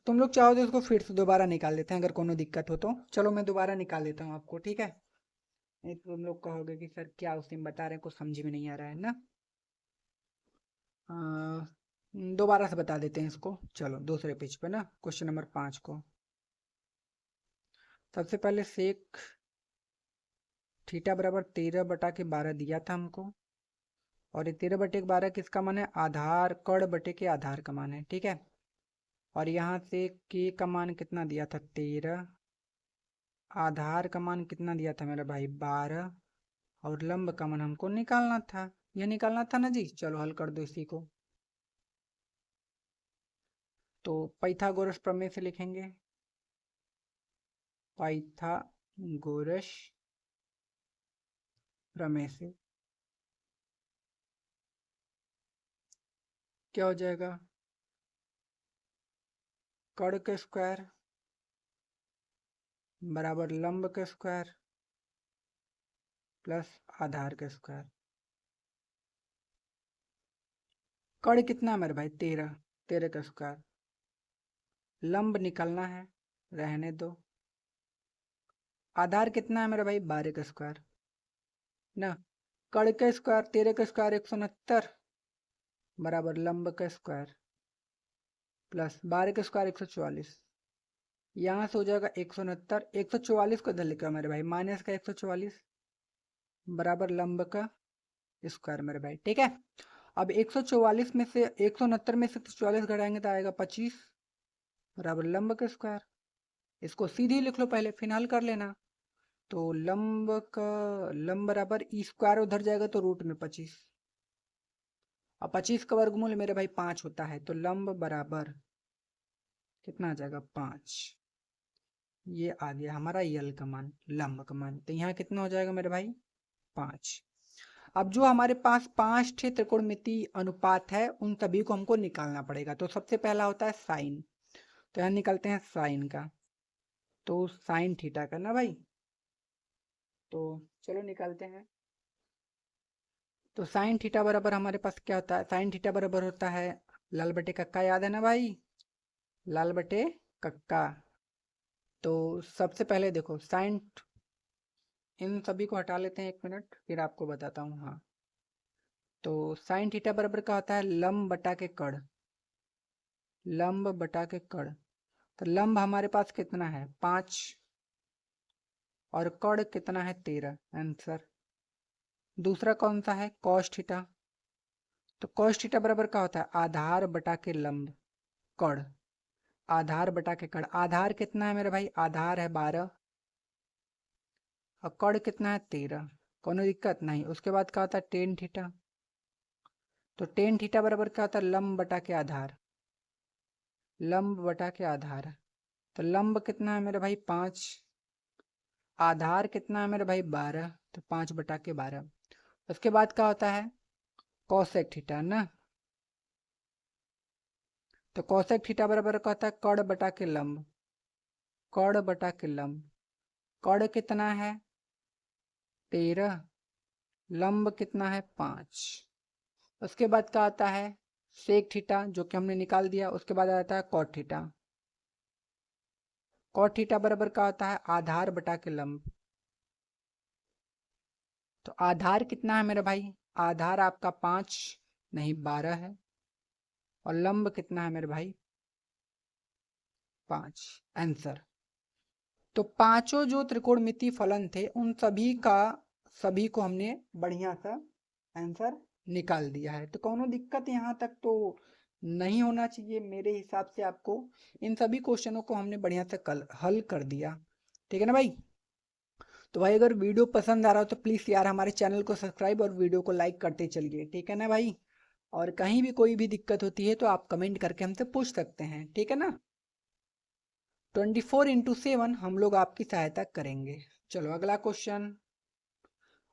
तुम लोग चाहो तो इसको फिर से दोबारा निकाल लेते हैं, अगर कोनो दिक्कत हो तो। चलो मैं दोबारा निकाल लेता हूँ आपको, ठीक है। नहीं तो तुम लोग कहोगे कि सर क्या उस दिन बता रहे हैं, कुछ समझ में नहीं आ रहा है ना। आ, दोबारा से बता देते हैं इसको, चलो दूसरे पेज पे ना, क्वेश्चन नंबर 5 को। सबसे पहले सेक थीटा बराबर 13/12 दिया था हमको, और ये 13/12 किसका मान है? आधार, कड़ बटे के आधार का मान है, ठीक है। और यहाँ से के का मान कितना दिया था? 13। आधार का मान कितना दिया था मेरा भाई? 12। और लंब का मान हमको निकालना था, यह निकालना था ना जी। चलो हल कर दो इसी को। तो पाइथागोरस प्रमेय से लिखेंगे, पाइथागोरस प्रमेय से क्या हो जाएगा? कड़ के स्क्वायर बराबर लंब के स्क्वायर प्लस आधार के स्क्वायर। कड़ कितना है मेरे भाई? 13, 13 का स्क्वायर। लंब निकालना है, रहने दो। आधार कितना है मेरे भाई? 12 का स्क्वायर ना। कड़ का स्क्वायर 13 का स्क्वायर 169 बराबर लंब का स्क्वायर प्लस 12 का स्क्वायर 144। यहाँ से हो जाएगा 169, 144 को इधर लिखा मेरे भाई, माइनस का 144 बराबर लंब का स्क्वायर मेरे भाई, ठीक है। अब 144 में से 169 में से 144 घटाएंगे तो आएगा 25 बराबर लंब का स्क्वायर। इसको सीधी लिख लो पहले, फिर हल कर लेना। तो लंब का लंब बराबर ई स्क्वायर उधर जाएगा तो रूट में 25, और 25 का वर्गमूल मेरे भाई 5 होता है। तो लंब बराबर कितना आ जाएगा? 5। ये आ गया हमारा यल का मान, लंब का मान। तो यहाँ कितना हो जाएगा मेरे भाई? 5। अब जो हमारे पास 5 ठे त्रिकोणमितीय अनुपात है उन सभी को हमको निकालना पड़ेगा। तो सबसे पहला होता है साइन, तो यहाँ निकालते हैं साइन का। तो साइन थीटा का ना भाई, तो चलो निकालते हैं। तो साइन थीटा बराबर हमारे पास क्या होता है? साइन थीटा बराबर होता है लाल बटे कक्का, याद है ना भाई? लाल बटे कक्का। तो सबसे पहले देखो साइन, इन सभी को हटा लेते हैं, 1 मिनट फिर आपको बताता हूँ। हाँ, तो साइन थीटा बराबर क्या होता है? लंब बटा के कड़, लंब बटा के कड़। तो लंब हमारे पास कितना है? 5, और कड़ कितना है? 13, आंसर। दूसरा कौन सा है? Cos theta. तो कॉस थीटा बराबर क्या होता है? आधार बटा के लंब, कड़, आधार बटा के कड़। आधार कितना है मेरे भाई? आधार है 12, और कड़ कितना है? 13। कोनो दिक्कत नहीं। उसके बाद क्या होता है? Tan theta. तो टेन थीटा बराबर क्या होता है? लंब बटा के आधार, लंब बटा के आधार। तो लंब कितना है मेरे भाई? 5, आधार कितना है मेरे भाई 12, तो 5/12। उसके बाद क्या होता है कोसेक थीटा ना, तो कोसेक थीटा बराबर क्या होता है कड़ बटा के लंब, कड़ बटा के लंब। कड़ कितना है 13, लंब कितना है 5। उसके बाद क्या आता है सेक थीटा जो कि हमने निकाल दिया। उसके बाद आता है कॉट थीटा। कॉट थीटा बराबर क्या होता है आधार बटा के लंब। तो आधार कितना है मेरे भाई, आधार आपका 5 नहीं 12 है, और लंब कितना है मेरे भाई 5। आंसर। तो पांचों जो त्रिकोणमितीय फलन थे उन सभी को हमने बढ़िया सा आंसर निकाल दिया है। तो कोनो दिक्कत यहाँ तक तो नहीं होना चाहिए मेरे हिसाब से। आपको इन सभी क्वेश्चनों को हमने बढ़िया से कल हल कर दिया, ठीक है ना भाई। तो भाई अगर वीडियो पसंद आ रहा हो तो प्लीज़ यार हमारे चैनल को सब्सक्राइब और वीडियो को लाइक करते चलिए, ठीक है ना भाई। और कहीं भी कोई भी दिक्कत होती है तो आप कमेंट करके हमसे पूछ सकते हैं, ठीक है ना। 24x7 हम लोग आपकी सहायता करेंगे। चलो अगला क्वेश्चन,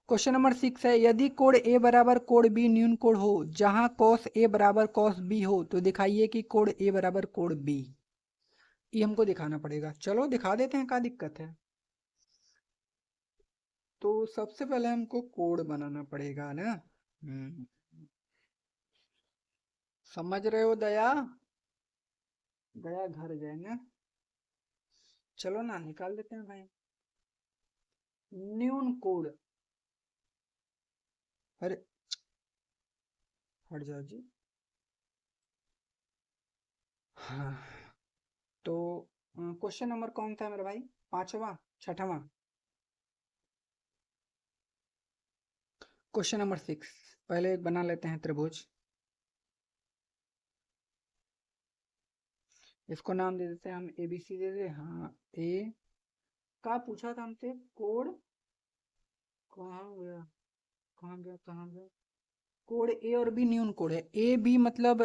क्वेश्चन नंबर 6 है यदि कोण ए बराबर कोण बी न्यून कोण हो जहां कॉस ए बराबर कॉस बी हो तो दिखाइए कि कोण ए बराबर कोण बी। ये हमको दिखाना पड़ेगा, चलो दिखा देते हैं, क्या दिक्कत है। तो सबसे पहले हमको कोण बनाना पड़ेगा ना। हम्म, समझ रहे हो दया, दया घर गए ना। चलो ना निकाल देते हैं भाई। न्यून कोण, अरे हट जाओ जी। हाँ, तो क्वेश्चन नंबर कौन था मेरा भाई, पांचवा छठवां। क्वेश्चन नंबर 6, पहले एक बना लेते हैं त्रिभुज। इसको नाम दे देते हैं हम ABC दे दे। हाँ ए का पूछा था हमसे कोड, कहाँ गया कहाँ गया कहाँ गया। कोड ए और बी न्यून कोड है, ए बी मतलब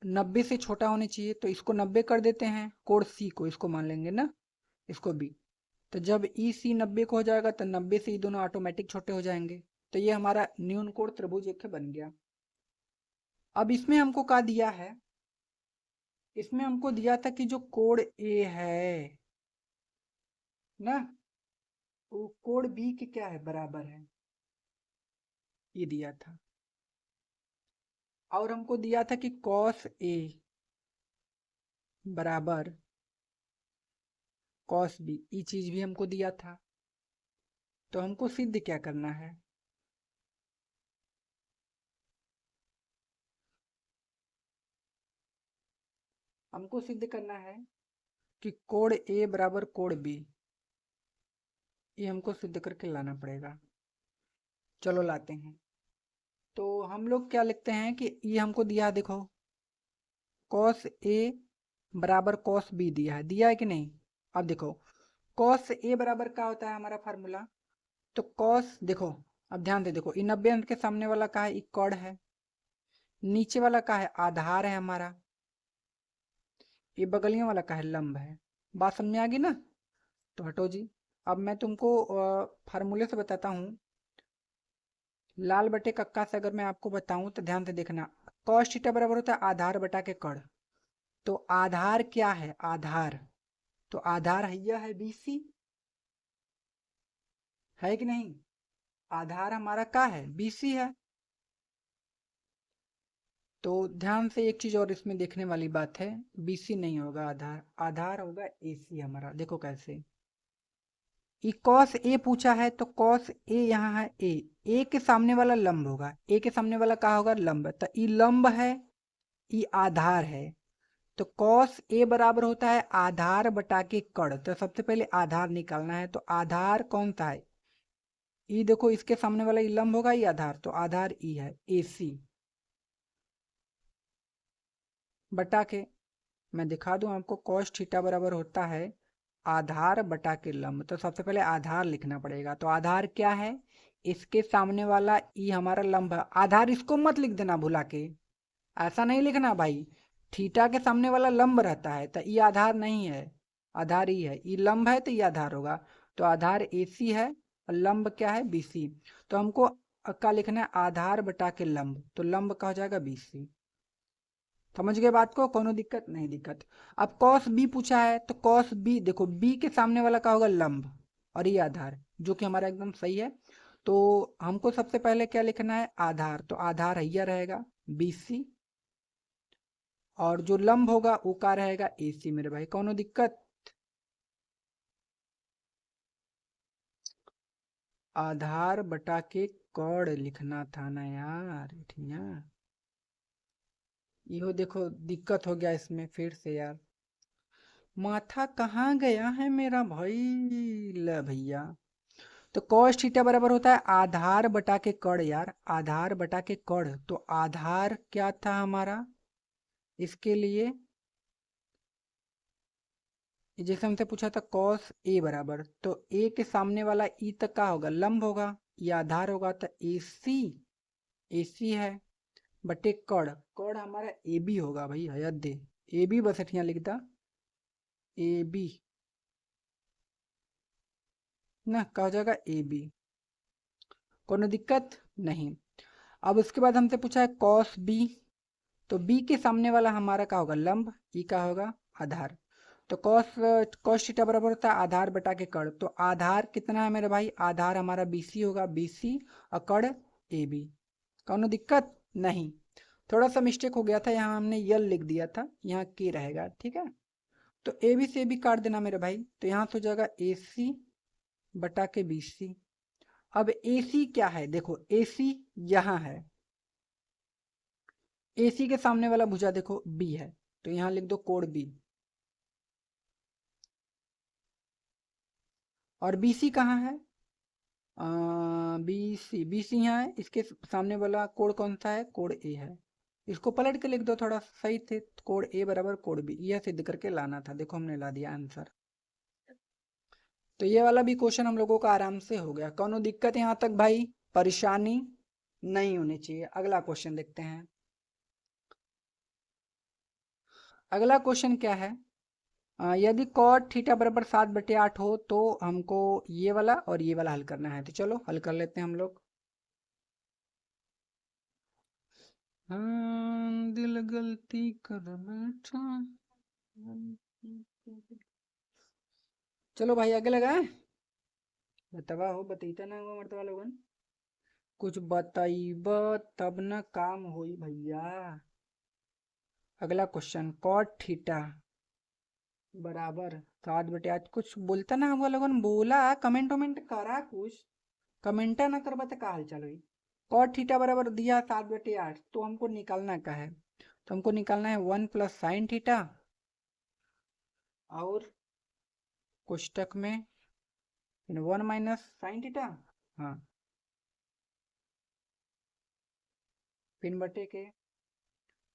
90 से छोटा होने चाहिए, तो इसको 90 कर देते हैं। कोड सी को इसको मान लेंगे ना, इसको बी। तो जब ई सी 90 को हो जाएगा तो 90 से ये दोनों ऑटोमेटिक छोटे हो जाएंगे। तो ये हमारा न्यून कोड त्रिभुज एक बन गया। अब इसमें हमको क्या दिया है, इसमें हमको दिया था कि जो कोड ए है ना वो कोड बी के क्या है बराबर है, ये दिया था। और हमको दिया था कि कॉस ए बराबर कॉस बी, ये चीज भी हमको दिया था। तो हमको सिद्ध क्या करना है, हमको सिद्ध करना है कि कोड ए बराबर कोड बी, ये हमको सिद्ध करके लाना पड़ेगा। चलो लाते हैं। तो हम लोग क्या लिखते हैं कि ये हमको दिया है, देखो कॉस ए बराबर कॉस बी दिया है कि नहीं। अब देखो कॉस ए बराबर क्या होता है हमारा फार्मूला, तो कॉस देखो, अब ध्यान दे देखो, ये 90 अंक के सामने वाला का है, कॉड है। नीचे वाला का है आधार है हमारा, ये बगलियों वाला का है लंब है। बात समझ में आ गई ना। तो हटो जी। अब मैं तुमको फार्मूले से बताता हूँ। लाल बटे कक्का से अगर मैं आपको बताऊं तो ध्यान से देखना। कॉस थीटा बराबर होता है आधार बटा के कड़। तो आधार क्या है, आधार तो आधार हैया है BC, है कि नहीं। आधार हमारा क्या है BC है। तो ध्यान से एक चीज और इसमें देखने वाली बात है, BC नहीं होगा आधार, आधार होगा AC हमारा। देखो कैसे, ये कॉस ए पूछा है तो कॉस ए यहाँ है ए के सामने वाला लंब होगा, ए के सामने वाला क्या होगा लंब, तो ये लंब है, ये आधार है। तो कॉस ए बराबर होता है आधार बटा के कड़। तो सबसे पहले आधार निकालना है, तो आधार कौन सा है, ई देखो इसके सामने वाला ये लंब होगा, ये आधार, तो आधार ई है AC बटा के। मैं दिखा दूं आपको, कॉस थीटा बराबर होता है आधार बटा के लंब। तो सबसे पहले आधार लिखना पड़ेगा, तो आधार क्या है, इसके सामने वाला ई हमारा लंब है। आधार इसको मत लिख देना भुला के, ऐसा नहीं लिखना भाई। थीटा के सामने वाला लंब रहता है तो ये आधार नहीं है, आधार ही है, ये लंब है तो ये आधार होगा। तो आधार AC है और लंब क्या है BC। तो हमको क्या लिखना है, आधार बटा के लंब, तो लंब का हो जाएगा BC। समझ गए बात को, कोनो दिक्कत नहीं दिक्कत। अब कॉस बी पूछा है तो कॉस बी देखो, बी के सामने वाला क्या होगा, लंब, और ये आधार, जो कि हमारा एकदम सही है। तो हमको सबसे पहले क्या लिखना है, आधार, तो आधार हैया रहेगा BC, और जो लंब होगा वो क्या रहेगा, AC मेरे भाई, कोनो दिक्कत। आधार बटा के कौड़ लिखना था ना यार, ठिया इहो देखो दिक्कत हो गया इसमें फिर से यार, माथा कहाँ गया है मेरा भाई। ले भैया, तो cos थीटा बराबर होता है आधार बटा के कड़ यार, आधार बटा के कड़, तो आधार क्या था हमारा इसके लिए, जैसे हमसे पूछा था cos A बराबर, तो A के सामने वाला E तक का होगा, लंब होगा, ये आधार होगा, तो AC है बटे कड़, कड़ हमारा AB होगा भाई, हयत दे AB, बस यहाँ लिखता AB ना, क्या हो जाएगा AB, कोनो दिक्कत नहीं। अब उसके बाद हमसे पूछा है cos B, तो B के सामने वाला हमारा क्या होगा, लंब, E का होगा आधार, तो cos थीटा बराबर होता है आधार बटा के कड़, तो आधार कितना है मेरे भाई, आधार हमारा BC होगा, BC और कड़ AB, कोनो दिक्कत नहीं। थोड़ा सा मिस्टेक हो गया था, यहाँ हमने यल लिख दिया था, यहाँ के रहेगा, ठीक है। तो AB से भी काट देना मेरे भाई, तो यहाँ से हो जाएगा AC बटा के BC। अब AC क्या है, देखो AC यहाँ है, AC के सामने वाला भुजा देखो B है, तो यहाँ लिख दो कोण B, और BC कहाँ है, BC यहाँ है, इसके सामने वाला कोण कौन सा है, कोण A है, इसको पलट के लिख दो थोड़ा सही थे, कोण A बराबर कोण B, यह सिद्ध करके लाना था, देखो हमने ला दिया आंसर। तो ये वाला भी क्वेश्चन हम लोगों का आराम से हो गया, कोनो दिक्कत यहाँ तक भाई, परेशानी नहीं होनी चाहिए। अगला क्वेश्चन देखते हैं। अगला क्वेश्चन क्या है, यदि cot थीटा बराबर 7/8 हो तो हमको ये वाला और ये वाला हल करना है, तो चलो हल कर लेते हैं हम लोग। दिल गलती कर बैठा, चलो भाई आगे लगाए, बतावा हो बतईता ना हो मर्दवा लोगन, कुछ बताइब तब न काम होई भैया। अगला क्वेश्चन, cot थीटा बराबर 7/8, कुछ बोलता ना हम लोगन, बोला कमेंट वमेंट करा, कुछ कमेंटा ना करबा तो का हाल चाल हुई। cot थीटा बराबर दिया 7/8, तो हमको निकालना क्या है, तो हमको निकालना है 1 प्लस साइन थीटा, और कोष्टक में 1 माइनस साइन थीटा, हाँ, फिर बटे के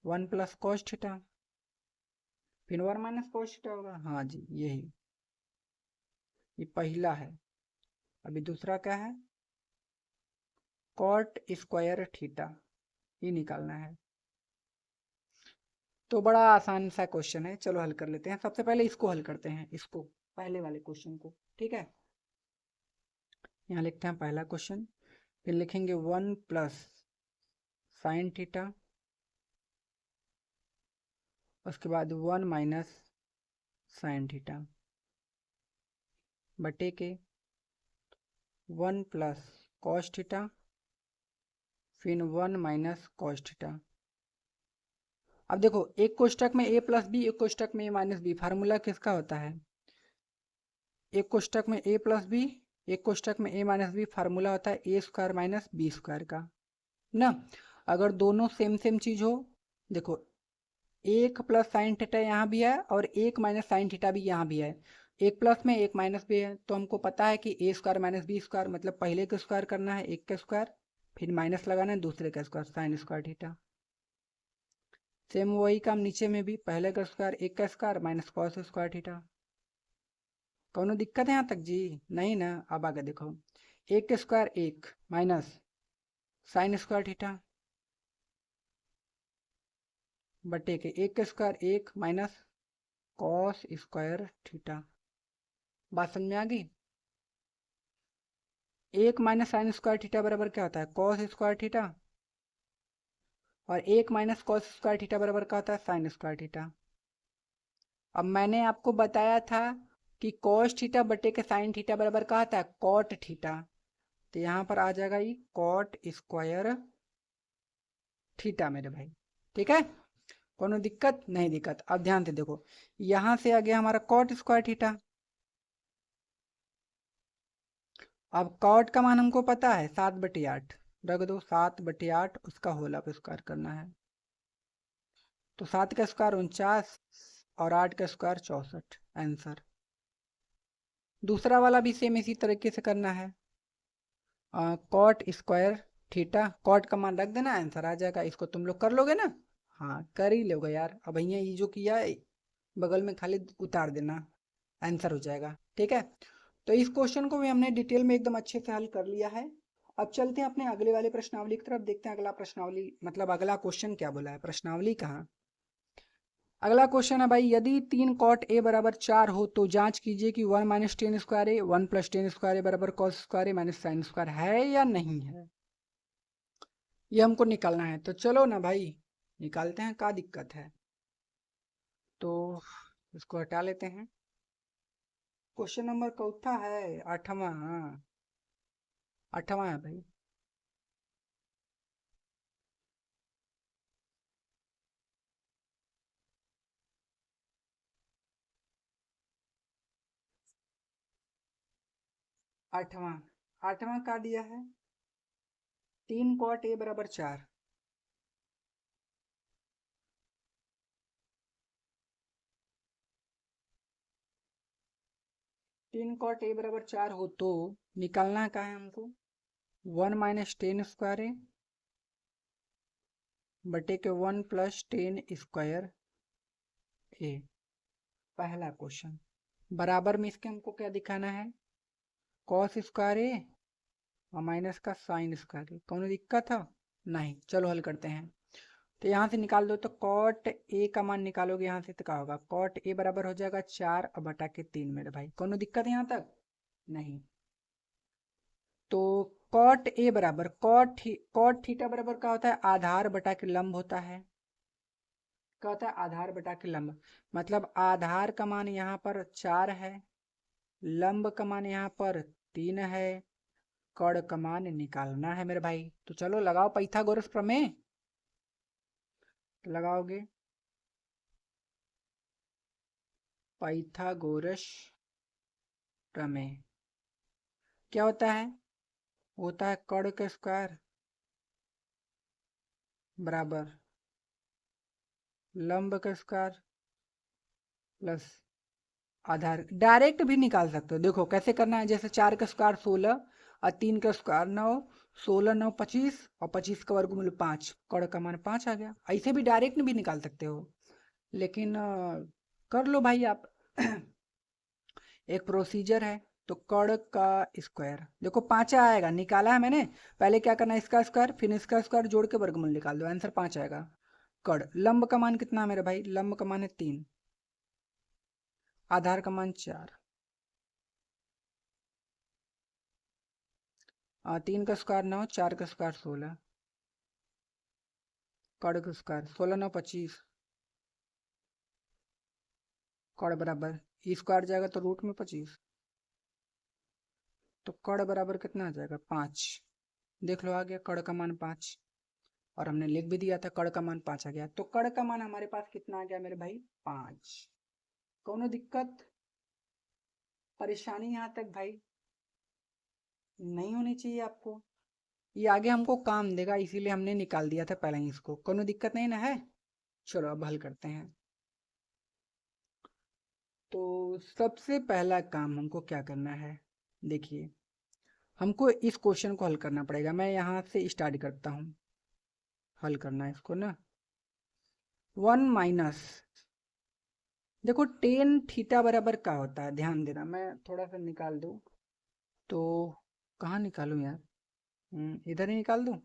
1 प्लस कॉस थीटा, फिर 1 माइनस कॉस थीटा होगा, हाँ जी यही, ये पहला है। अभी दूसरा क्या है, कॉट स्क्वायर थीटा, ये निकालना है। तो बड़ा आसान सा क्वेश्चन है, चलो हल कर लेते हैं। सबसे पहले इसको हल करते हैं, इसको पहले वाले क्वेश्चन को, ठीक है। यहाँ लिखते हैं पहला क्वेश्चन, फिर लिखेंगे 1 प्लस साइन थीटा, उसके बाद 1 माइनस साइन थीटा बटे के 1 प्लस कॉस थीटा, फिर 1 माइनस कॉस थीटा। अब देखो, एक कोष्टक में a प्लस बी, एक कोष्टक में a माइनस बी, फार्मूला किसका होता है, एक कोष्टक में a प्लस बी, एक कोष्टक में a माइनस बी, फार्मूला होता है A square minus B square का ना। अगर दोनों सेम सेम चीज हो, देखो एक प्लस साइन थीटा यहाँ भी है और एक माइनस साइन थीटा भी यहाँ भी है, एक प्लस में एक माइनस भी है, तो हमको पता है कि ए स्क्वायर माइनस बी स्क्वायर मतलब पहले का स्क्वायर करना है, एक का स्क्वायर, फिर माइनस लगाना है दूसरे का square, sine square theta. Same वही काम नीचे में भी, पहले का स्क्वायर एक का square minus cos square theta. कोनो दिक्कत है यहाँ तक जी, नहीं ना। अब आगे देखो, एक का स्क्वायर एक माइनस साइन स्क्वायर थीटा बटे के एक का स्क्वायर एक माइनस कॉस स्क्वायर थीटा। बात समझ में आ गई। 1 माइनस साइन स्क्वायर थीटा बराबर क्या होता है, कॉस स्क्वायर थीटा, और 1 माइनस कॉस स्क्वायर थीटा बराबर क्या होता है, साइन स्क्वायर थीटा। अब मैंने आपको बताया था कि कॉस थीटा बटे के साइन थीटा बराबर क्या होता है, कॉट थीटा। तो यहाँ पर आ जाएगा ये कॉट स्क्वायर थीटा मेरे भाई। ठीक है, कोनो दिक्कत नहीं, दिक्कत। अब ध्यान से देखो, यहाँ से आ गया हमारा कॉट स्क्वायर थीटा। अब कॉट का मान हमको पता है 7/8, रख दो 7/8, उसका होल ऑफ स्क्वायर करना है। तो 7 का स्क्वायर 49 और 8 का स्क्वायर 64, आंसर। दूसरा वाला भी सेम इसी तरीके से करना है, कॉट स्क्वायर थीटा, कॉट का मान रख देना, आंसर आ जाएगा। इसको तुम लोग कर लोगे ना, हाँ कर ही लोगे यार। अब भैया ये जो किया है बगल में खाली उतार देना, आंसर हो जाएगा। ठीक है, तो इस क्वेश्चन को भी हमने डिटेल में एकदम अच्छे से हल कर लिया है। अब चलते हैं अपने अगले वाले प्रश्नावली की तरफ, देखते हैं अगला प्रश्नावली मतलब अगला क्वेश्चन क्या बोला है, प्रश्नावली कहाँ। अगला क्वेश्चन है भाई, यदि 3 कॉट ए बराबर 4 हो तो जांच कीजिए कि 1 माइनस टेन स्क्वायर ए 1 प्लस टेन स्क्वायर ए बराबर कॉस स्क्वायर ए माइनस साइन स्क्वायर है या नहीं है, ये हमको निकालना है। तो चलो ना भाई निकालते हैं, क्या दिक्कत है। तो इसको हटा लेते हैं। क्वेश्चन नंबर चौथा है, 8वां, हाँ 8वां है भाई। आठवां, आठवां का दिया है 3 कॉट ए बराबर 4। 3 कॉट ए बराबर 4 हो तो निकालना का है हमको 1 माइनस टेन स्क्वायर ए बटे के 1 प्लस टेन स्क्वायर ए। पहला क्वेश्चन बराबर में इसके हमको क्या दिखाना है, कॉस स्क्वायर ए और माइनस का साइन स्क्वायर ए। कौन दिक्कत है, नहीं। चलो हल करते हैं। तो यहाँ से निकाल दो, तो कॉट ए का मान निकालोगे यहाँ से तो क्या होगा, कॉट ए बराबर हो जाएगा 4 और बटा के 3 मेरे भाई। कोनो दिक्कत है यहाँ तक, नहीं। तो कॉट ए बराबर कॉट थीटा बराबर क्या होता है, आधार बटा के लंब होता है। क्या होता है, आधार बटा के लंब। मतलब आधार का मान यहाँ पर 4 है, लंब का मान यहाँ पर 3 है, कड़ का मान निकालना है मेरे भाई। तो चलो लगाओ पाइथागोरस प्रमेय, तो लगाओगे पाइथागोरस प्रमेय। क्या होता है, होता है कड़ का स्क्वायर बराबर लंब का स्क्वायर प्लस आधार। डायरेक्ट भी निकाल सकते हो, देखो कैसे करना है। जैसे 4 का स्क्वायर 16 और 3 का स्क्वायर 9, 16 9 25 और 25 का वर्गमूल 5, कड़ का मान 5 आ गया। ऐसे भी डायरेक्ट भी निकाल सकते हो, लेकिन कर लो भाई आप। एक प्रोसीजर है। तो कड़ का स्क्वायर देखो 5 आएगा, निकाला है मैंने। पहले क्या करना है, इसका स्क्वायर फिर इसका स्क्वायर जोड़ के वर्गमूल निकाल दो, आंसर 5 आएगा। कड़ लंब का मान कितना है मेरे भाई, लंब का मान है 3, आधार का मान 4, 3 का स्क्वायर 9, 4 का स्क्वायर 16, कड़ का स्क्वायर 16 9 25, कड़ बराबर स्क्वायर जाएगा तो रूट में 25, तो कड़ बराबर कितना आ जाएगा 5। देख लो आ गया कड़ का मान 5, और हमने लिख भी दिया था कड़ का मान 5 आ गया। तो कड़ का मान हमारे पास कितना आ गया मेरे भाई, 5। कोनो दिक्कत परेशानी यहाँ तक भाई नहीं होनी चाहिए आपको, ये आगे हमको काम देगा, इसीलिए हमने निकाल दिया था पहले ही इसको। कोनो दिक्कत नहीं ना है। चलो अब हल करते हैं। तो सबसे पहला काम हमको क्या करना है, देखिए हमको इस क्वेश्चन को हल करना पड़ेगा। मैं यहाँ से स्टार्ट करता हूँ, हल करना है इसको ना। 1 माइनस, देखो टेन थीटा बराबर क्या होता है, ध्यान देना। मैं थोड़ा सा निकाल दूँ तो, कहाँ निकालूं यार, इधर ही निकाल दूं।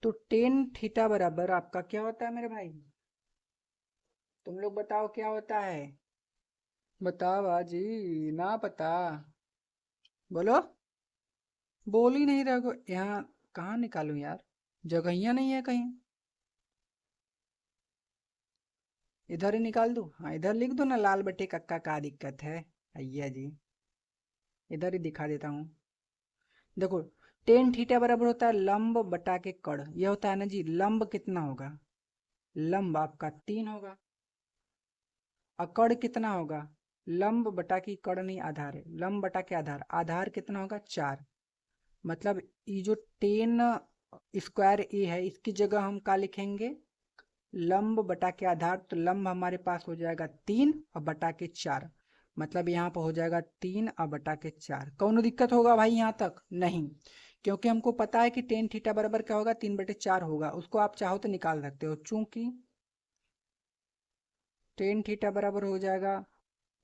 तो टेन थीटा बराबर आपका क्या होता है मेरे भाई, तुम लोग बताओ क्या होता है, बताओ बाजी, ना पता, बोलो। बोल ही नहीं रहे हो यहाँ। कहाँ निकालूं यार, जगहिया नहीं है कहीं। इधर ही निकाल दूं? हाँ इधर लिख दो ना, लाल बटे कक्का का दिक्कत है भैया जी। इधर ही दिखा देता हूँ। देखो, टेन थीटा बराबर होता है लंब बटा के कड़, ये होता है ना जी। लंब कितना होगा? लंब आपका 3 होगा। और कड़ कितना होगा? लंब बटा की कड़ नहीं, आधार है। लंब बटा के आधार, आधार कितना होगा? 4। मतलब ये जो टेन स्क्वायर ए है, इसकी जगह हम क्या लिखेंगे? लंब बटा के आधार। तो लंब हमारे पास हो जाएगा 3 और बटा के 4। मतलब यहाँ पर हो जाएगा 3 और बटा के 4। कौन दिक्कत होगा भाई यहाँ तक? नहीं, क्योंकि हमको पता है कि टेन थीटा बराबर क्या होगा? 3/4 होगा। उसको आप चाहो तो निकाल सकते हो, चूंकि टेन थीटा बराबर हो जाएगा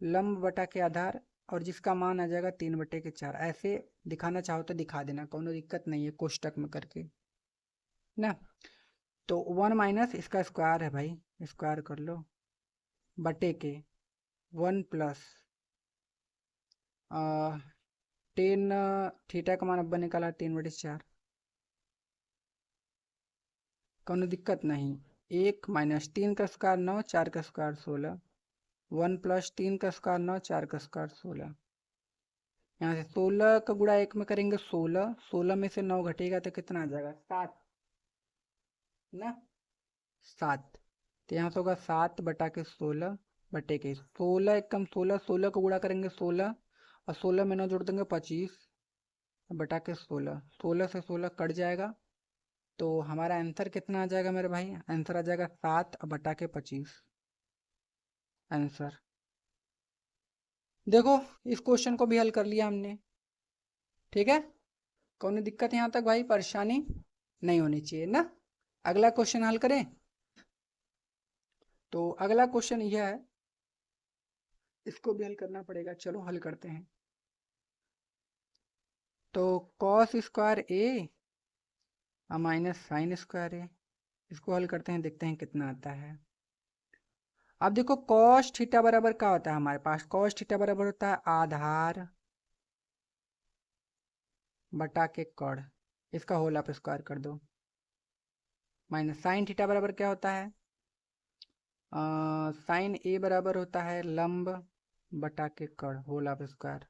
लंब बटा के आधार, और जिसका मान आ जाएगा 3/4। ऐसे दिखाना चाहो तो दिखा देना, कोई दिक्कत नहीं है, कोष्टक में करके ना। तो 1 माइनस इसका स्क्वायर है भाई, स्क्वायर कर लो, बटे के 1 प्लस 10 थीटा का मान अब निकाला 3/4। कोई दिक्कत नहीं। 1 - 3 का स्क्वायर 9, 4 का स्क्वायर 16। 1 प्लस 3 का स्क्वायर 9, 4 का स्क्वायर 16। यहाँ से 16 का गुणा 1 में करेंगे 16, 16 में से 9 घटेगा तो कितना आ जाएगा? 7 ना, 7। तो यहाँ से होगा 7/16 बटे के 16, एक कम 16, 16 को गुणा करेंगे 16, और 16 में 9 जोड़ देंगे 25 बटा के 16। 16 से 16 कट जाएगा, तो हमारा आंसर कितना आ जाएगा मेरे भाई? आंसर आ जाएगा 7 बटा के 25 आंसर। देखो, इस क्वेश्चन को भी हल कर लिया हमने, ठीक है। कौन दिक्कत यहाँ तक भाई? परेशानी नहीं होनी चाहिए ना। अगला क्वेश्चन हल करें। तो अगला क्वेश्चन यह है, इसको भी हल करना पड़ेगा। चलो हल करते हैं। तो कॉस स्क्वायर ए माइनस साइन स्क्वायर ए, इसको हल करते हैं, देखते हैं कितना आता है। अब देखो, कॉस थीटा बराबर क्या होता है हमारे पास? कॉस थीटा बराबर होता है आधार बटा के कड़, इसका होल आप स्क्वायर कर दो। माइनस साइन थीटा बराबर क्या होता है? साइन ए बराबर होता है लंब बटा के कड़, होल ऑफ स्क्वायर।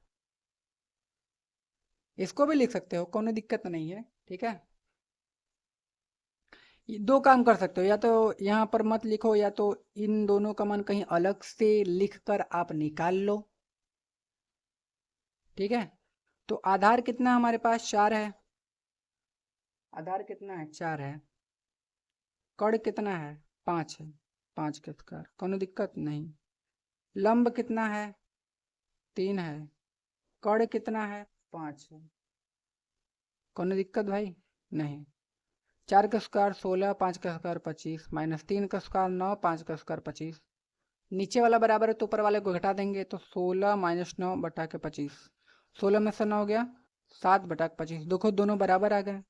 इसको भी लिख सकते हो, कोई दिक्कत नहीं है, ठीक है। दो काम कर सकते हो, या तो यहाँ पर मत लिखो, या तो इन दोनों का मान कहीं अलग से लिखकर आप निकाल लो, ठीक है। तो आधार कितना हमारे पास? 4 है। आधार कितना है? 4 है। कड़ कितना है? 5 है। 5 के स्क्वायर, कोई दिक्कत नहीं। लंब कितना है? 3 है। कड़ कितना है? 5 है। कोई दिक्कत भाई? नहीं। 4 का स्क्वायर 16, 5 का स्क्वायर 25, माइनस 3 का स्क्वायर 9, 5 का स्क्वायर 25। नीचे वाला बराबर है तो ऊपर वाले को घटा देंगे, तो 16 माइनस 9 बटा के 25। 16 में से 9 हो गया 7 बटा के 25। देखो दोनों बराबर आ गए,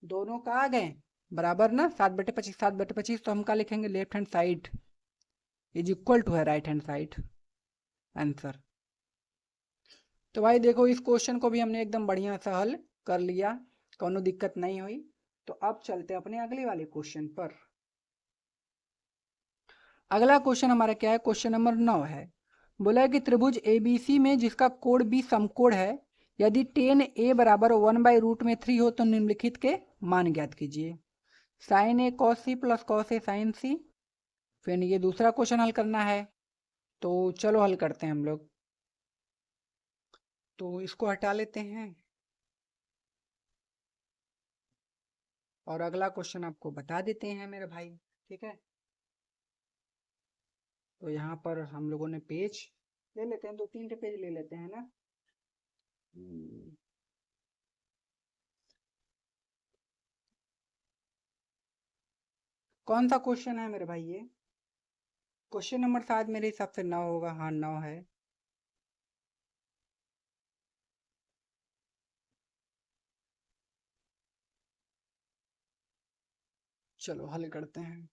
दोनों का आ गए बराबर ना, 7/25 7/25। तो हम क्या लिखेंगे? Left hand side is equal to है राइट हैंड साइड, आंसर। तो भाई देखो, इस क्वेश्चन को भी हमने एकदम बढ़िया सा हल कर लिया, कोनो दिक्कत नहीं हुई। तो अब चलते हैं अपने अगले वाले क्वेश्चन पर। अगला क्वेश्चन हमारा क्या है? क्वेश्चन नंबर 9 है। बोला है कि त्रिभुज एबीसी में जिसका कोण बी समकोण है, यदि टेन ए बराबर 1/√3 हो तो निम्नलिखित के मान ज्ञात कीजिए। Sign A cos C plus cos A sign सी। फिर ये दूसरा क्वेश्चन हल करना है, तो चलो हल करते हैं हम लोग। तो इसको हटा लेते हैं, और अगला क्वेश्चन आपको बता देते हैं मेरे भाई, ठीक है। तो यहाँ पर हम लोगों ने पेज ले लेते हैं, 2-3 पेज ले लेते हैं ना। कौन सा क्वेश्चन है मेरे भाई? ये क्वेश्चन नंबर शायद मेरे हिसाब से 9 होगा। हाँ 9 है। चलो हल करते हैं।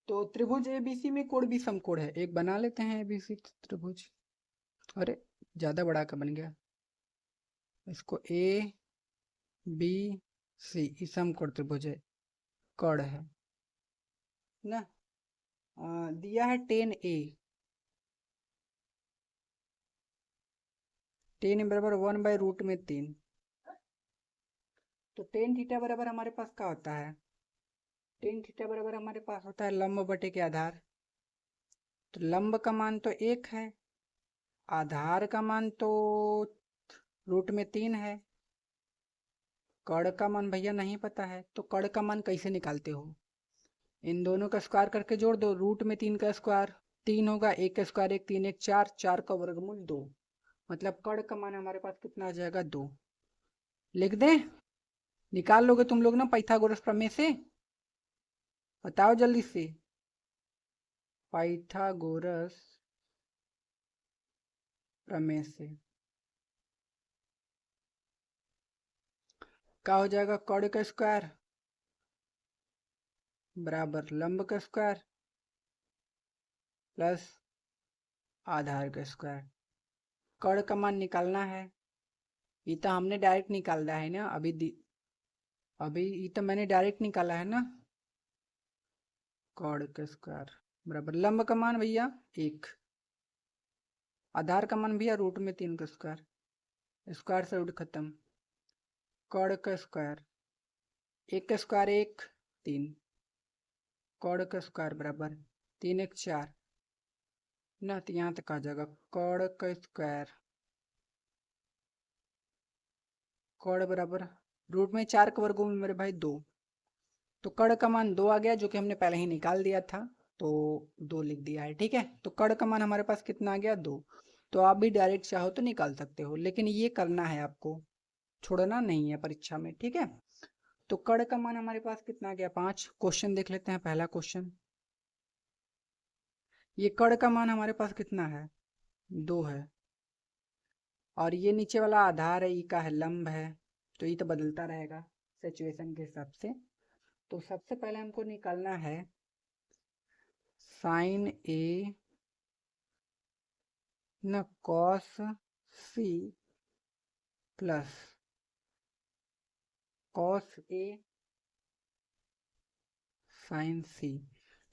तो त्रिभुज एबीसी में कोण भी समकोण है, एक बना लेते हैं एबीसी त्रिभुज। अरे, ज्यादा बड़ा का बन गया। इसको ए बी सी ई समकोण त्रिभुज है, कर्ण है ना। दिया है टेन ए, टेन बराबर 1/√3। तो टेन थीटा बराबर हमारे पास क्या होता है, टेन थीटा बराबर हमारे पास होता है लंब बटे के आधार। तो लंब का मान तो 1 है, आधार का मान तो √3 है, कर्ण का मान भैया नहीं पता है। तो कर्ण का मान कैसे निकालते हो, इन दोनों का स्क्वायर करके जोड़ दो, √3 का स्क्वायर 3 होगा, 1 का स्क्वायर 1, 3 1 4, 4 का वर्गमूल 2, मतलब कर्ण का मान हमारे पास कितना आ जाएगा 2। लिख दें, निकाल लोगे तुम लोग ना पाइथागोरस प्रमेय से, बताओ जल्दी से। पाइथागोरस प्रमेय से क्या हो जाएगा, कर्ण का स्क्वायर बराबर लंब का स्क्वायर प्लस आधार का स्क्वायर। कर्ण का मान निकालना है, ये तो हमने डायरेक्ट निकाला है ना, अभी ये तो मैंने डायरेक्ट निकाला है ना। कर्ण का स्क्वायर बराबर लंब का मान भैया 1, आधार का मान भैया √3 का स्क्वायर, स्क्वायर से रूट खत्म। कर्ण का स्क्वायर 1 का स्क्वायर 1 3, कर्ण का स्क्वायर बराबर 3 1 4 ना, तो यहाँ तक आ जाएगा कर्ण का स्क्वायर, कर्ण बराबर √4 का वर्गमूल मेरे भाई 2। तो कर्ण का मान 2 आ गया, जो कि हमने पहले ही निकाल दिया था, तो 2 लिख दिया है, ठीक है। तो कर्ण का मान हमारे पास कितना आ गया 2। तो आप भी डायरेक्ट चाहो तो निकाल सकते हो, लेकिन ये करना है आपको, छोड़ना नहीं है परीक्षा में, ठीक है। तो कर्ण का मान हमारे पास कितना आ गया 5। क्वेश्चन देख लेते हैं, पहला क्वेश्चन, ये कर्ण का मान हमारे पास कितना है 2 है, और ये नीचे वाला आधार है, ई का है लंब है, तो ये तो बदलता रहेगा सिचुएशन के हिसाब से। तो सबसे पहले हमको निकालना है साइन ए न cos C plus cos A sign सी।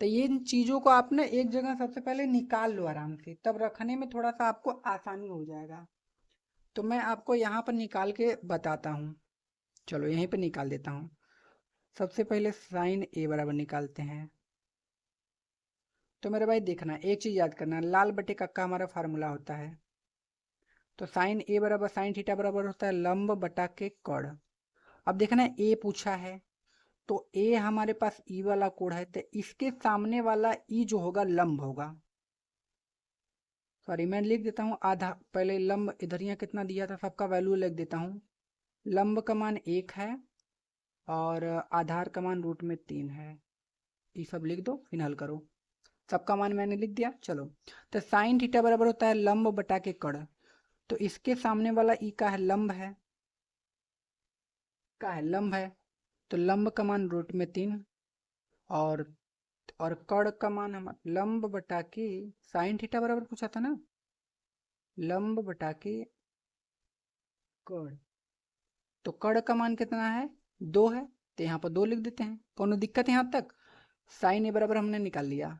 तो ये इन चीज़ों को आप ना एक जगह सबसे पहले निकाल लो आराम से, तब रखने में थोड़ा सा आपको आसानी हो जाएगा। तो मैं आपको यहाँ पर निकाल के बताता हूँ, चलो यहीं पर निकाल देता हूँ। सबसे पहले साइन ए बराबर निकालते हैं। तो मेरे भाई देखना, एक चीज़ याद करना, लाल बटे कक्का हमारा फार्मूला होता है। तो साइन ए बराबर साइन थीटा बराबर होता है लंब बटा के कर्ण। अब देखना ए पूछा है, तो ए हमारे पास ई वाला कोण है, तो इसके सामने वाला ई जो होगा लंब होगा। सॉरी मैं लिख देता हूँ आधा, पहले लंब इधर यहाँ कितना दिया था सबका वैल्यू लिख देता हूँ। लंब का मान 1 है और आधार का मान √3 है, ये सब लिख दो, फिर हल करो। सबका मान मैंने लिख दिया, चलो। तो साइन थीटा बराबर होता है लंब बटा के कर्ण। तो इसके सामने वाला ई का है लंब है, का है लंब है, तो लंब का मान √3 और कर्ण का मान हम लंब बटा के साइन थीटा बराबर पूछा था ना, लंब बटा के कर्ण। तो कर्ण का मान कितना है 2 है, तो यहाँ पर 2 लिख देते हैं, कोनो दिक्कत यहाँ तक। साइन ए बराबर हमने निकाल लिया,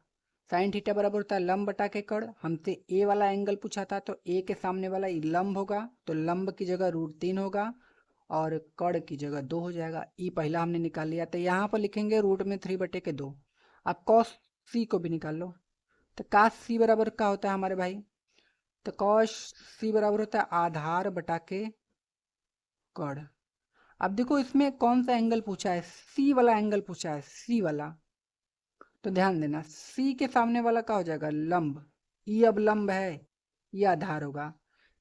साइन थीटा बराबर होता है लंब बटा के कर्ण। हमसे ए वाला एंगल पूछा था, तो ए के सामने वाला ई लंब होगा, तो लंब की जगह √3 होगा और कर्ण की जगह 2 हो जाएगा। ई पहला हमने निकाल लिया, तो यहाँ पर लिखेंगे √3/2। अब कॉस सी को भी निकाल लो। तो कास सी बराबर क्या होता है हमारे भाई, तो कॉस सी बराबर होता है आधार बटा के कर्ण। अब देखो इसमें कौन सा एंगल पूछा है, सी वाला एंगल पूछा है, सी वाला। तो ध्यान देना, सी के सामने वाला क्या हो जाएगा लंब, ई अब लंब है, ये आधार होगा।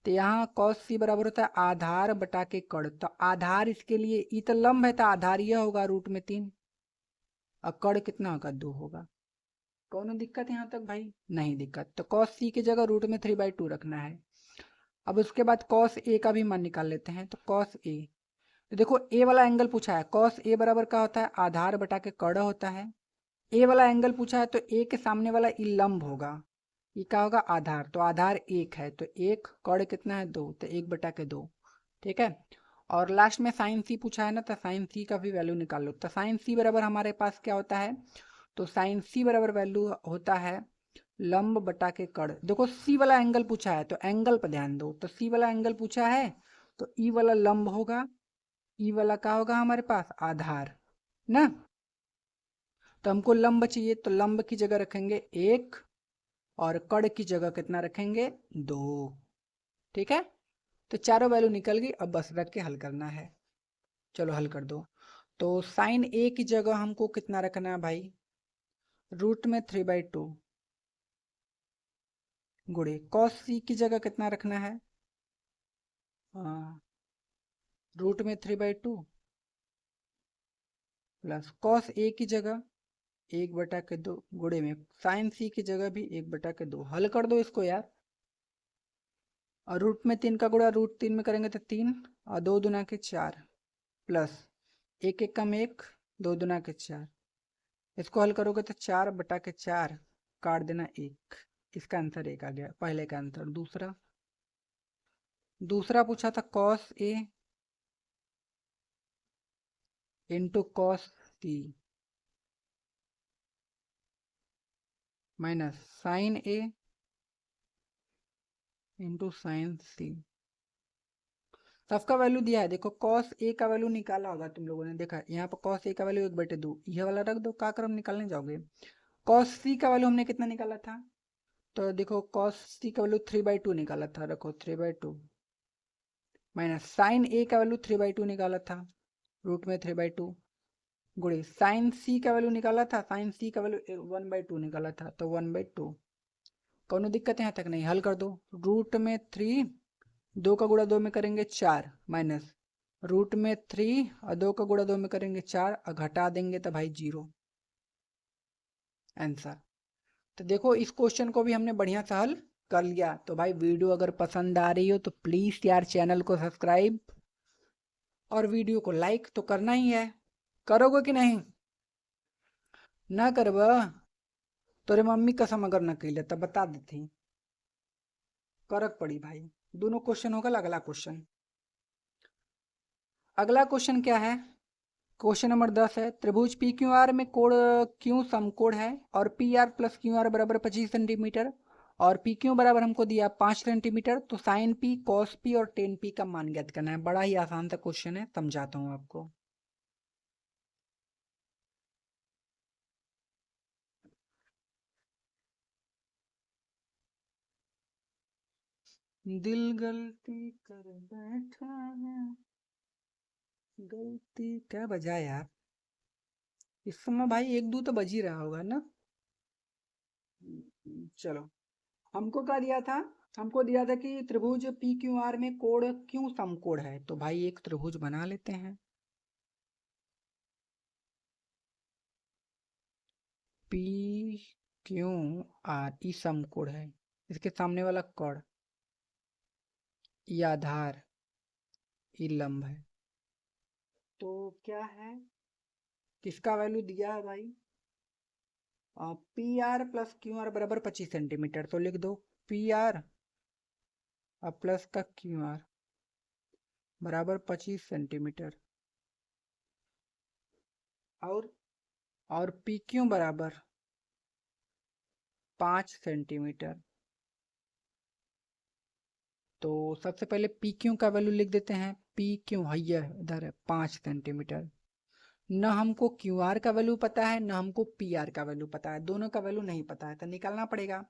तो यहाँ कॉस सी बराबर होता है आधार बटा के कर्ण। तो आधार इसके लिए, ई तो लंब है तो आधार यह होगा √3, और कर्ण कितना होगा 2 होगा। कौन दिक्कत यहाँ तक भाई, नहीं दिक्कत। तो कॉस सी की जगह √3/2 रखना है। अब उसके बाद कॉस ए का भी मान निकाल लेते हैं। तो कॉस ए, तो देखो ए वाला एंगल पूछा है, कॉस ए बराबर क्या होता है आधार बटा के कर्ण होता है। ए वाला एंगल पूछा है, तो ए के सामने वाला ई लंब होगा, ये क्या होगा आधार, तो आधार 1 है, तो 1 कर्ण कितना है 2, तो 1/2। ठीक है। और लास्ट में साइन सी पूछा है ना, तो साइन सी का भी वैल्यू निकाल लो। तो साइन सी बराबर हमारे पास क्या होता है, तो साइन सी बराबर वैल्यू होता है लंब बटा के कड़। देखो सी वाला एंगल पूछा है तो एंगल पर ध्यान दो, तो सी वाला एंगल पूछा है तो ई वाला लंब होगा, ई वाला क्या होगा हमारे पास, आधार ना। तो हमको लंब चाहिए, तो लंब की जगह रखेंगे 1 और कड़ की जगह कितना रखेंगे, 2। ठीक है, तो चारों वैल्यू निकल गई, अब बस रख के हल करना है। चलो हल कर दो। तो साइन ए की जगह हमको कितना रखना है भाई, √3/2 गुणे कॉस सी की जगह कितना रखना है, √3/2 प्लस कॉस ए की जगह 1/2 गुणे में साइन सी की जगह भी 1/2। हल कर दो इसको यार। और रूट में 3 का गुणा √3 में करेंगे तो 3 और 2 दूना के 4 प्लस 1 1 कम 1, 2 दूना के 4। इसको हल करोगे तो 4/4 काट देना 1। इसका आंसर 1 आ गया पहले का आंसर। दूसरा दूसरा पूछा था cos A into cos C minus sign A into sine सी। सबका वैल्यू दिया है, देखो कॉस ए का वैल्यू निकाला होगा तुम लोगों ने, देखा यहाँ पर कॉस ए का वैल्यू 1/2, ये वाला रख दो, का क्रम निकालने जाओगे। कॉस सी का वैल्यू हमने कितना निकाला था, तो देखो कॉस सी का वैल्यू 3/2 निकाला था, रखो 3/2 माइनस साइन ए का वैल्यू 3/2 निकाला था, रूट में 3/2 गुणे साइन सी का वैल्यू निकाला था, साइन सी का वैल्यू 1/2 निकाला था, तो 1/2। कोनो दिक्कत यहाँ तक नहीं, हल कर दो। रूट में 3, 2 का गुणा 2 में करेंगे 4 माइनस रूट में 3 और 2 का गुणा 2 में करेंगे 4 और घटा देंगे तो भाई 0 आंसर। तो देखो इस क्वेश्चन को भी हमने बढ़िया से हल कर लिया। तो भाई वीडियो अगर पसंद आ रही हो तो प्लीज यार चैनल को सब्सक्राइब और वीडियो को लाइक तो करना ही है, करोगे कि नहीं, ना करब तोरे मम्मी कसम अगर न कैले तब बता देती, करक पड़ी भाई। दोनों क्वेश्चन होगा अगला क्वेश्चन। अगला क्वेश्चन क्या है, क्वेश्चन नंबर 10 है, त्रिभुज पी क्यू आर में कोण क्यू समकोण है और P R plus Q R बराबर 25 सेंटीमीटर और पी क्यू बराबर हमको दिया 5 सेंटीमीटर, तो साइन पी कॉस पी और टेन पी का मान ज्ञात करना है। बड़ा ही आसान सा क्वेश्चन है, समझाता हूँ आपको। दिल गलती कर बैठा है, गलती क्या बजा यार, इस समय भाई 1 2 तो बज ही रहा होगा ना। चलो, हमको क्या दिया था, हमको दिया था कि त्रिभुज पी क्यू आर में कोण क्यों समकोण है, तो भाई एक त्रिभुज बना लेते हैं। पी क्यू आर ई समकोण है, इसके सामने वाला कोण ये आधार, ये लंब है। तो क्या है, किसका वैल्यू दिया है भाई, P R plus Q R बराबर 25 सेंटीमीटर, तो लिख दो पी आर और प्लस का क्यू आर बराबर 25 सेंटीमीटर और पी क्यू बराबर 5 सेंटीमीटर। तो सबसे पहले पी क्यू का वैल्यू लिख देते हैं, पी क्यू हैया इधर है 5 सेंटीमीटर। न हमको क्यू आर का वैल्यू पता है, न हमको पी आर का वैल्यू पता है, दोनों का वैल्यू नहीं पता है, तो निकालना पड़ेगा।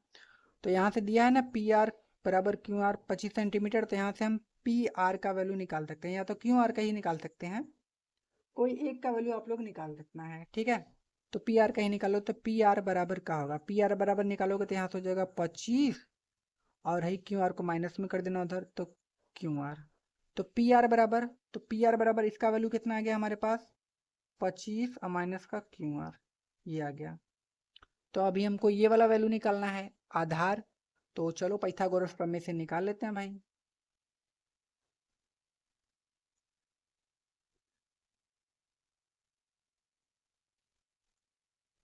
तो यहाँ से दिया है ना पी आर बराबर क्यू आर 25 सेंटीमीटर, तो यहाँ से हम पी आर का वैल्यू निकाल सकते हैं, या तो क्यू आर का ही निकाल सकते हैं, कोई एक का वैल्यू आप लोग निकाल सकना है। ठीक है, तो पी आर का ही निकालो, तो पी आर बराबर क्या होगा, पी आर बराबर निकालोगे तो यहाँ से हो जाएगा 25 और है क्यू आर को माइनस में कर देना उधर, तो क्यू आर, तो पी आर बराबर, तो पी आर बराबर इसका वैल्यू कितना आ गया हमारे पास 25 और माइनस का क्यू आर, ये आ गया। तो अभी हमको ये वाला वैल्यू निकालना है आधार, तो चलो पाइथागोरस प्रमेय से निकाल लेते हैं भाई।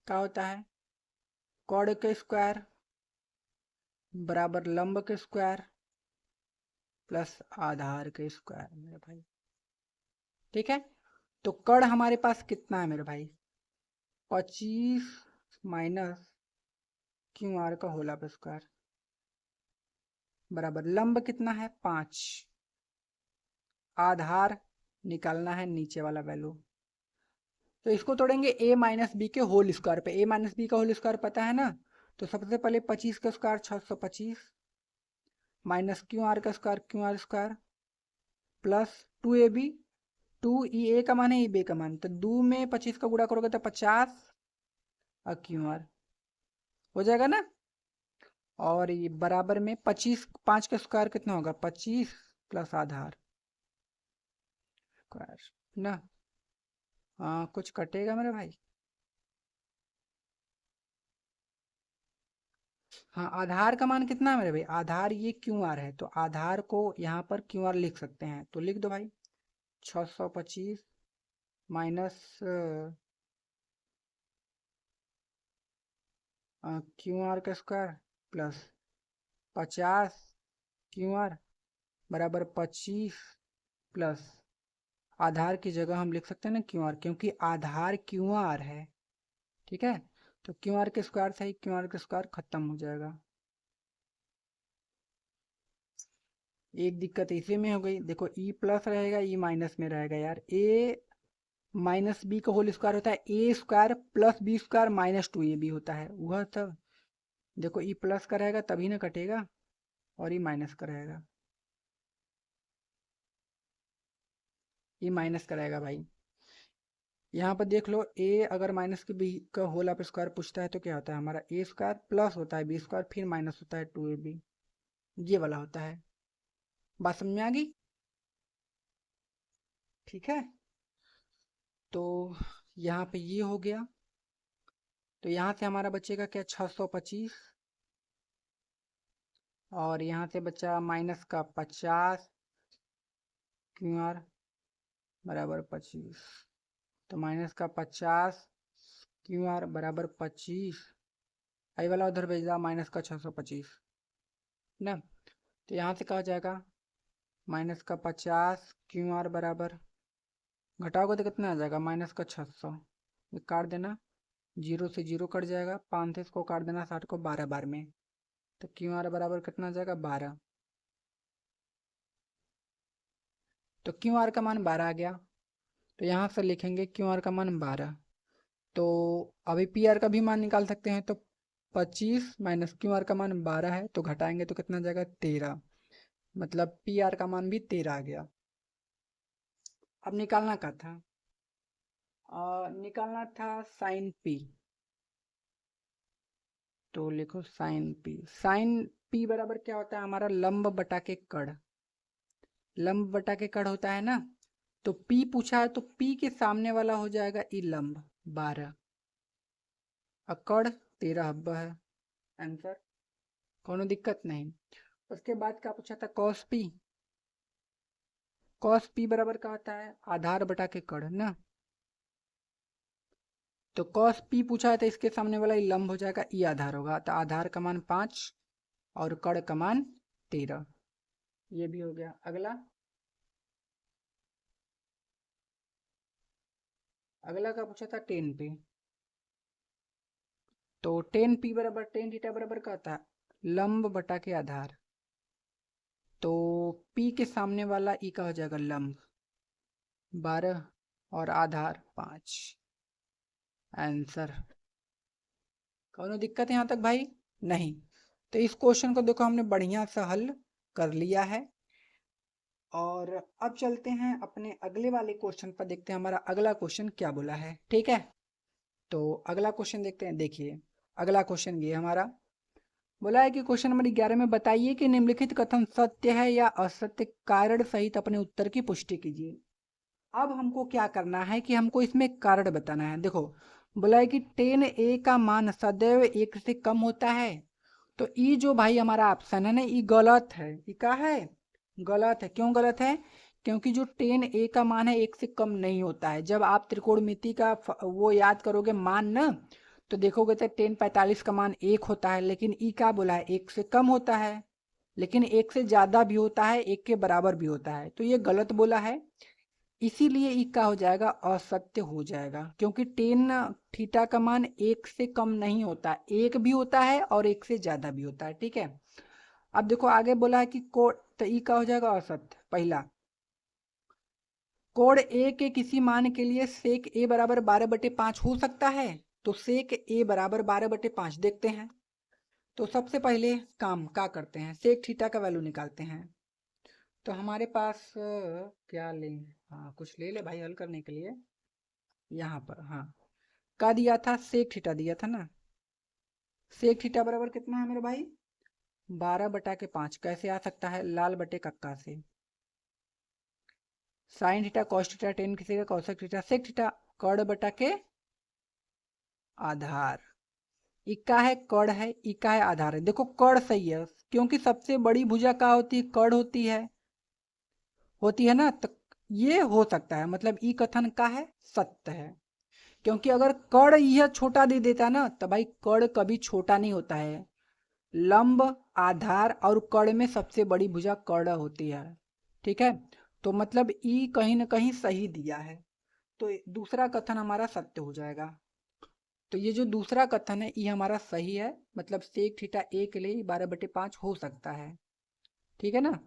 क्या होता है, कॉर्ड के स्क्वायर बराबर लंब के स्क्वायर प्लस आधार के स्क्वायर मेरे भाई। ठीक है, तो कड़ हमारे पास कितना है मेरे भाई, 25 माइनस क्यू आर का होल ऑफ स्क्वायर बराबर लंब कितना है 5, आधार निकालना है नीचे वाला वैल्यू। तो इसको तोड़ेंगे a माइनस बी के होल स्क्वायर पे, a माइनस बी का होल स्क्वायर पता है ना, तो सबसे पहले 25 का स्क्वायर 625 माइनस क्यू आर का स्क्वायर प्लस 2ab, 2 ई ए का मान है, ई बी का मान, तो 2 में 25 का गुणा करोगे तो 50 और क्यू आर हो जाएगा ना। और ये बराबर में 25, 5 का स्क्वायर कितना होगा 25 प्लस आधार स्क्वायर ना। हाँ कुछ कटेगा मेरे भाई। हाँ आधार का मान कितना है मेरे भाई, आधार ये क्यू आर है, तो आधार को यहाँ पर क्यू आर लिख सकते हैं, तो लिख दो भाई 625 माइनस क्यू आर का स्क्वायर प्लस 50 क्यू आर बराबर 25 प्लस आधार की जगह हम लिख सकते हैं ना क्यू आर, क्योंकि आधार क्यू आर है। ठीक है, तो क्यू आर के स्क्वायर से ही क्यू आर का स्क्वायर खत्म हो जाएगा। एक दिक्कत इसी में हो गई, देखो ई प्लस रहेगा ई माइनस में रहेगा यार, ए माइनस बी का होल स्क्वायर होता है A square plus B square minus 2ab होता है वह तब, देखो ई प्लस का रहेगा तभी ना कटेगा, और ई माइनस का रहेगा, ई माइनस का रहेगा भाई। यहाँ पर देख लो ए अगर माइनस के बी का होल ऑफ स्क्वायर पूछता है तो क्या होता है हमारा ए स्क्वायर प्लस होता है बी स्क्वायर फिर माइनस होता है 2ab, ये वाला होता है। बात समझ में आ गई। ठीक है, तो यहाँ पे ये हो गया, तो यहाँ से हमारा बचेगा क्या 625 और यहाँ से बचा माइनस का 50 क्यू आर बराबर 25, तो माइनस का 50 क्यू आर बराबर 25, आई वाला उधर भेज दिया माइनस का 625 ना, तो यहाँ से कहा जाएगा माइनस का 50 क्यू आर बराबर, घटाओगे तो कितना आ जाएगा माइनस का 600, ये काट देना, 0 से 0 कट जाएगा, 5 से इसको काट देना 60 को 12 बार में, तो क्यू आर बराबर कितना आ जाएगा 12, तो क्यू आर का मान 12 आ गया, तो यहाँ से लिखेंगे क्यू आर का मान 12, तो अभी पी आर का भी मान निकाल सकते हैं, तो 25 माइनस क्यू आर का मान 12 है, तो घटाएंगे तो कितना जाएगा 13, मतलब पी आर का मान भी 13 आ गया। अब निकालना क्या था, निकालना था साइन पी, तो लिखो साइन पी, साइन पी बराबर क्या होता है हमारा लंब बटा के कड़, लंब बटा के कड़ होता है ना, तो पी पूछा है तो पी के सामने वाला हो जाएगा ई लंब 12, अकड़ 13 हब्बा है आंसर, कोनो दिक्कत नहीं। उसके बाद क्या पूछा था कॉस पी, कॉस पी बराबर क्या होता है आधार बटा के कड़ ना, तो कॉस पी पूछा है तो इसके सामने वाला ई लंब हो जाएगा ई आधार होगा, तो आधार का मान 5 और कड़ का मान 13, ये भी हो गया। अगला, अगला का पूछा था टेन पी, तो टेन पी बराबर टेन थीटा बराबर क्या होता है लंब बटा के आधार, तो पी के सामने वाला ई का हो जाएगा लंब 12 और आधार 5 आंसर। कोनो दिक्कत है यहाँ तक भाई नहीं, तो इस क्वेश्चन को देखो हमने बढ़िया सा हल कर लिया है, और अब चलते हैं अपने अगले वाले क्वेश्चन पर, देखते हैं हमारा अगला क्वेश्चन क्या बोला है। ठीक है, तो अगला क्वेश्चन देखते हैं। देखिए अगला क्वेश्चन ये हमारा बोला है कि क्वेश्चन नंबर 11 में बताइए कि निम्नलिखित कथन सत्य है या असत्य, कारण सहित अपने उत्तर की पुष्टि कीजिए। अब हमको क्या करना है कि हमको इसमें कारण बताना है। देखो बोला है कि 10a का मान सदैव 1 से कम होता है, तो ये जो भाई हमारा ऑप्शन है ना ये गलत है, ये क्या है गलत है। क्यों गलत है, क्योंकि जो 10a का मान है 1 से कम नहीं होता है। जब आप त्रिकोणमिति का वो याद करोगे मान ना, तो देखोगे तो 10 45 का मान 1 होता है, लेकिन ई क्या बोला है 1 से कम होता है। लेकिन एक से ज़्यादा भी होता है, एक के बराबर भी होता है, तो ये गलत बोला है। इसीलिए ई का हो जाएगा असत्य हो जाएगा, क्योंकि टेन थीटा का मान एक से कम नहीं होता, एक भी होता है और एक से ज़्यादा भी होता है। ठीक है, अब देखो आगे बोला है कि कोण, तो ई का हो जाएगा असत्य। पहला, कोण ए के किसी मान के लिए सेक ए बराबर 12/5 हो सकता है, तो सेक ए बराबर 12/5 देखते हैं। तो सबसे पहले काम क्या करते हैं, सेक थीटा का वैल्यू निकालते हैं। तो हमारे पास क्या लें, हाँ कुछ ले ले भाई हल करने के लिए। यहाँ पर हाँ का दिया था, सेक थीटा दिया था ना। सेक थीटा बराबर कितना है मेरे भाई, 12/5। कैसे आ सकता है, लाल बटे कक्का से। Sine theta cos theta tan theta cosec theta sec theta, कर्ण बटा के आधार। इक्का है कर्ण है, इक्का है आधार है। देखो कर्ण सही है, क्योंकि सबसे बड़ी भुजा क्या होती है, कर्ण होती है ना। तो ये हो सकता है, मतलब ई कथन का है, सत्य है। क्योंकि अगर कर्ण यह छोटा दे देता ना, तो भाई कर्ण कभी छोटा नहीं होता है। लंब, आधार और कर्ण में सबसे बड़ी भुजा कर्ण होती है। ठीक है, तो मतलब ई कहीं ना कहीं सही दिया है, तो दूसरा कथन हमारा सत्य हो जाएगा। तो ये जो दूसरा कथन है ये हमारा सही है, मतलब सेक थीटा ए के लिए 12/5 हो सकता है। ठीक है ना।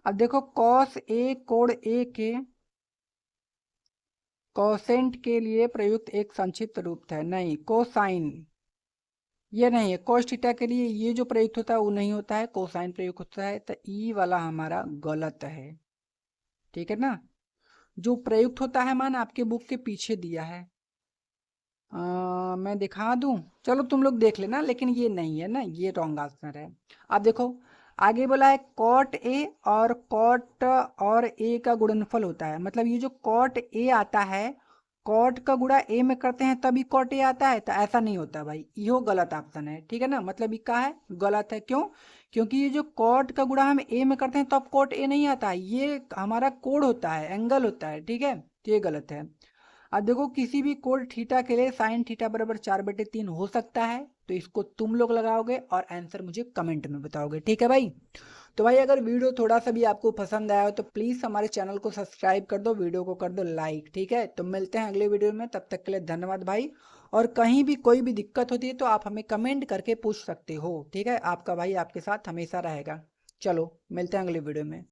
अब देखो कॉस ए कोण ए के कोसेंट के लिए प्रयुक्त एक संक्षिप्त रूप है, नहीं कोसाइन ये नहीं है। कोस थीटा के लिए ये जो प्रयुक्त होता है वो नहीं होता है, कोसाइन प्रयुक्त होता है, तो ई वाला हमारा गलत है। ठीक है ना, जो प्रयुक्त होता है मान आपके बुक के पीछे दिया है, मैं दिखा दूं, चलो तुम लोग देख लेना, लेकिन ये नहीं है ना, ये रॉन्ग आंसर है। अब देखो आगे बोला है कॉट ए और कॉट और ए का गुणनफल होता है, मतलब ये जो कॉट ए आता है, कॉट का गुणा ए में करते हैं तभी कॉट ए आता है, तो ऐसा नहीं होता भाई, यो गलत ऑप्शन है। ठीक है ना, मतलब ये क्या है, गलत है। क्यों, क्योंकि ये जो कॉट का गुणा हम ए में करते हैं तो अब कॉट ए नहीं आता है, ये हमारा कोण होता है, एंगल होता है। ठीक है, तो ये गलत है। अब देखो किसी भी कोण थीटा के लिए साइन थीटा बराबर 4/3 हो सकता है, तो इसको तुम लोग लगाओगे और आंसर मुझे कमेंट में बताओगे। ठीक है भाई, तो भाई अगर वीडियो थोड़ा सा भी आपको पसंद आया हो तो प्लीज़ हमारे चैनल को सब्सक्राइब कर दो, वीडियो को कर दो लाइक। ठीक है, तो मिलते हैं अगले वीडियो में, तब तक के लिए धन्यवाद भाई। और कहीं भी कोई भी दिक्कत होती है तो आप हमें कमेंट करके पूछ सकते हो। ठीक है, आपका भाई आपके साथ हमेशा रहेगा। चलो मिलते हैं अगले वीडियो में।